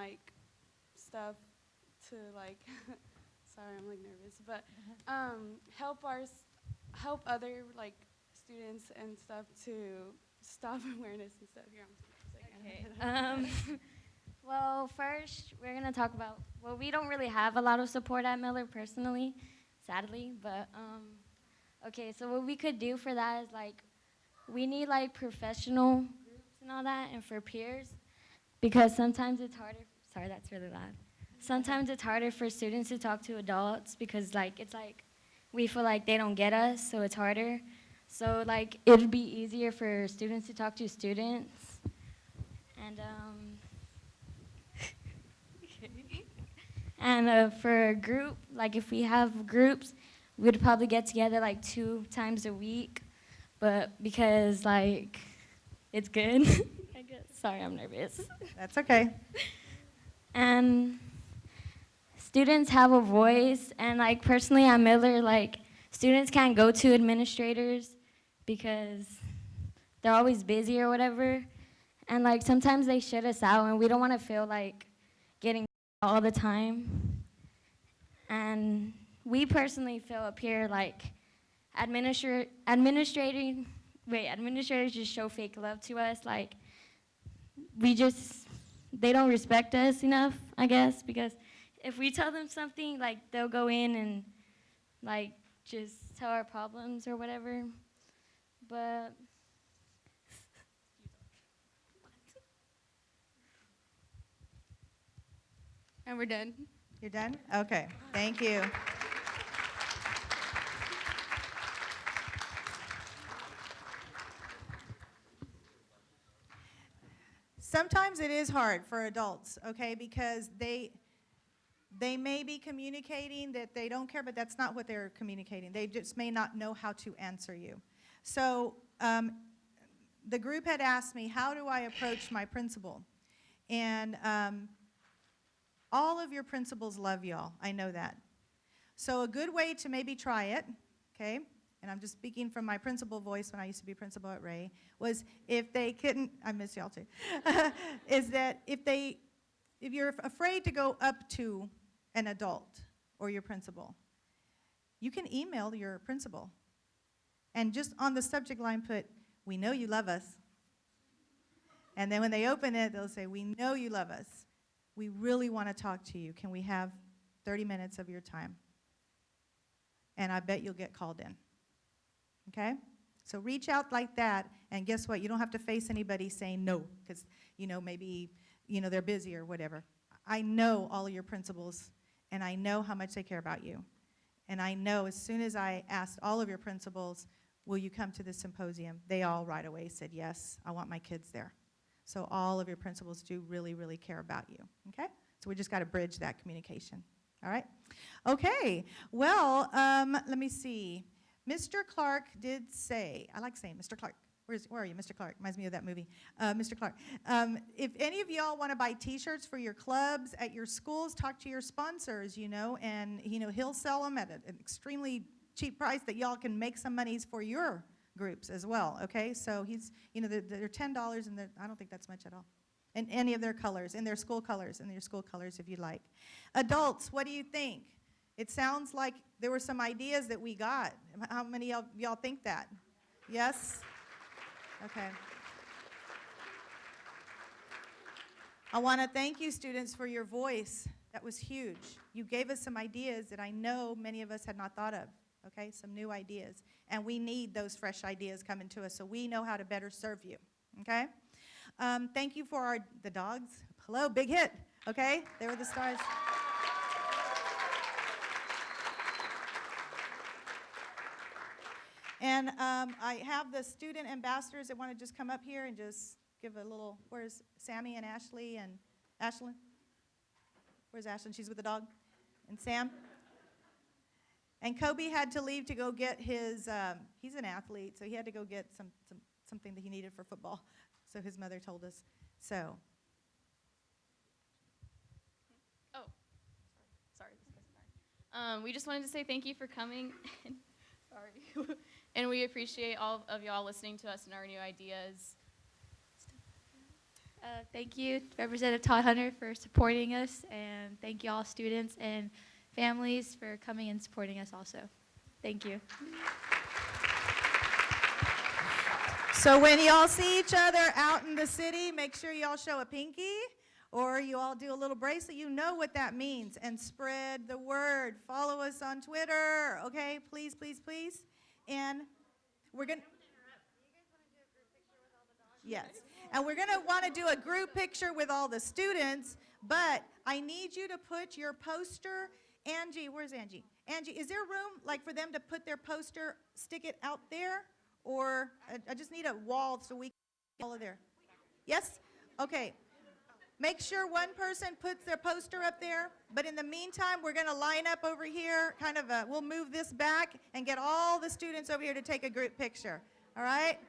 Speaker 23: stuff to sorry, I'm nervous, but help other students and stuff to stop awareness and stuff. Here, I'm just
Speaker 24: Okay. Well, first we're gonna talk about. Well, we don't really have a lot of support at Miller personally, sadly. But okay, so what we could do for that is we need professional groups and all that, and for peers, because sometimes it's harder. Sorry, that's really loud. Sometimes it's harder for students to talk to adults because we feel they don't get us, so it's harder. So it'd be easier for students to talk to students, and and for a group, if we have groups, we'd probably get together 2 times a week, but because it's good. I guess. Sorry, I'm nervous.
Speaker 1: That's okay.
Speaker 24: And students have a voice, and personally at Miller, students can't go to administrators because they're always busy or whatever. And like sometimes they shut us out and we don't want to feel like getting all the time. And we personally feel up here like administrators just show fake love to us. Like they don't respect us enough, I guess, because if we tell them something, like they'll go in and like just tell our problems or whatever. But
Speaker 6: And we're done.
Speaker 1: You're done? Okay, thank you. Sometimes it is hard for adults, okay, because they may be communicating that they don't care, but that's not what they're communicating. They just may not know how to answer you. So the group had asked me, how do I approach my principal? And all of your principals love y'all. I know that. So a good way to maybe try it, okay, and I'm just speaking from my principal voice when I used to be principal at Ray, was if they couldn't, I miss y'all too, is that if you're afraid to go up to an adult or your principal, you can email your principal and just on the subject line put, "We know you love us." And then when they open it, they'll say, "We know you love us. We really want to talk to you. Can we have 30 minutes of your time?" And I bet you'll get called in. Okay? So reach out like that, and guess what? You don't have to face anybody saying no, because, maybe, they're busy or whatever. I know all of your principals, and I know how much they care about you. And I know as soon as I asked all of your principals, "Will you come to the symposium?" They all right away said, "Yes, I want my kids there." So all of your principals do really, really care about you, okay? So we just got to bridge that communication, all right? Okay, well, let me see. Mr. Clark did say, I like saying Mr. Clark. Where are you, Mr. Clark? Reminds me of that movie, Mr. Clark. If any of y'all want to buy T-shirts for your clubs at your schools, talk to your sponsors, and he'll sell them at an extremely cheap price that y'all can make some monies for your groups as well, okay? So they're $10, and I don't think that's much at all. And any of their colors, in their school colors, if you like. Adults, what do you think? It sounds like there were some ideas that we got. How many of y'all think that? Yes? Okay. I want to thank you, students, for your voice. That was huge. You gave us some ideas that I know many of us had not thought of, okay? Some new ideas. And we need those fresh ideas coming to us so we know how to better serve you, okay? Thank you for the dogs. Hello, big hit, okay? They were the stars. And I have the student ambassadors that want to just come up here and just give a little, where's Sammy and Ashley and Ashlyn? Where's Ashlyn? She's with the dog. And Sam? And Kobe had to leave to go get his, he's an athlete, so he had to go get something that he needed for football. So his mother told us. So.
Speaker 3: Oh, sorry. We just wanted to say thank you for coming. Sorry. And we appreciate all of y'all listening to us and our new ideas.
Speaker 7: Thank you, Representative Todd Hunter, for supporting us, and thank you all students and families for coming and supporting us also. Thank you.
Speaker 1: So when y'all see each other out in the city, make sure y'all show a pinky, or you all do a little bracelet. You know what that means. And spread the word. Follow us on Twitter, okay? Please, please, please. And we're going to... Yes. And we're going to want to do a group picture with all the students, but I need you to put your poster. Angie, where's Angie? Angie, is there room like for them to put their poster, stick it out there? Or I just need a wall so we can follow there. Yes? Okay. Make sure one person puts their poster up there, but in the meantime, we're going to line up over here, we'll move this back and get all the students over here to take a group picture. All right?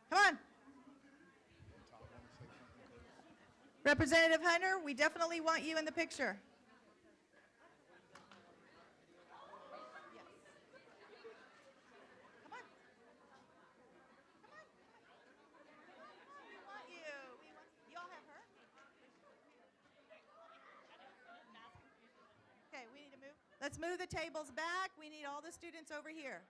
Speaker 1: Come on. Representative Hunter, we definitely want you in the picture. Let's move the tables back. We need all the students over here.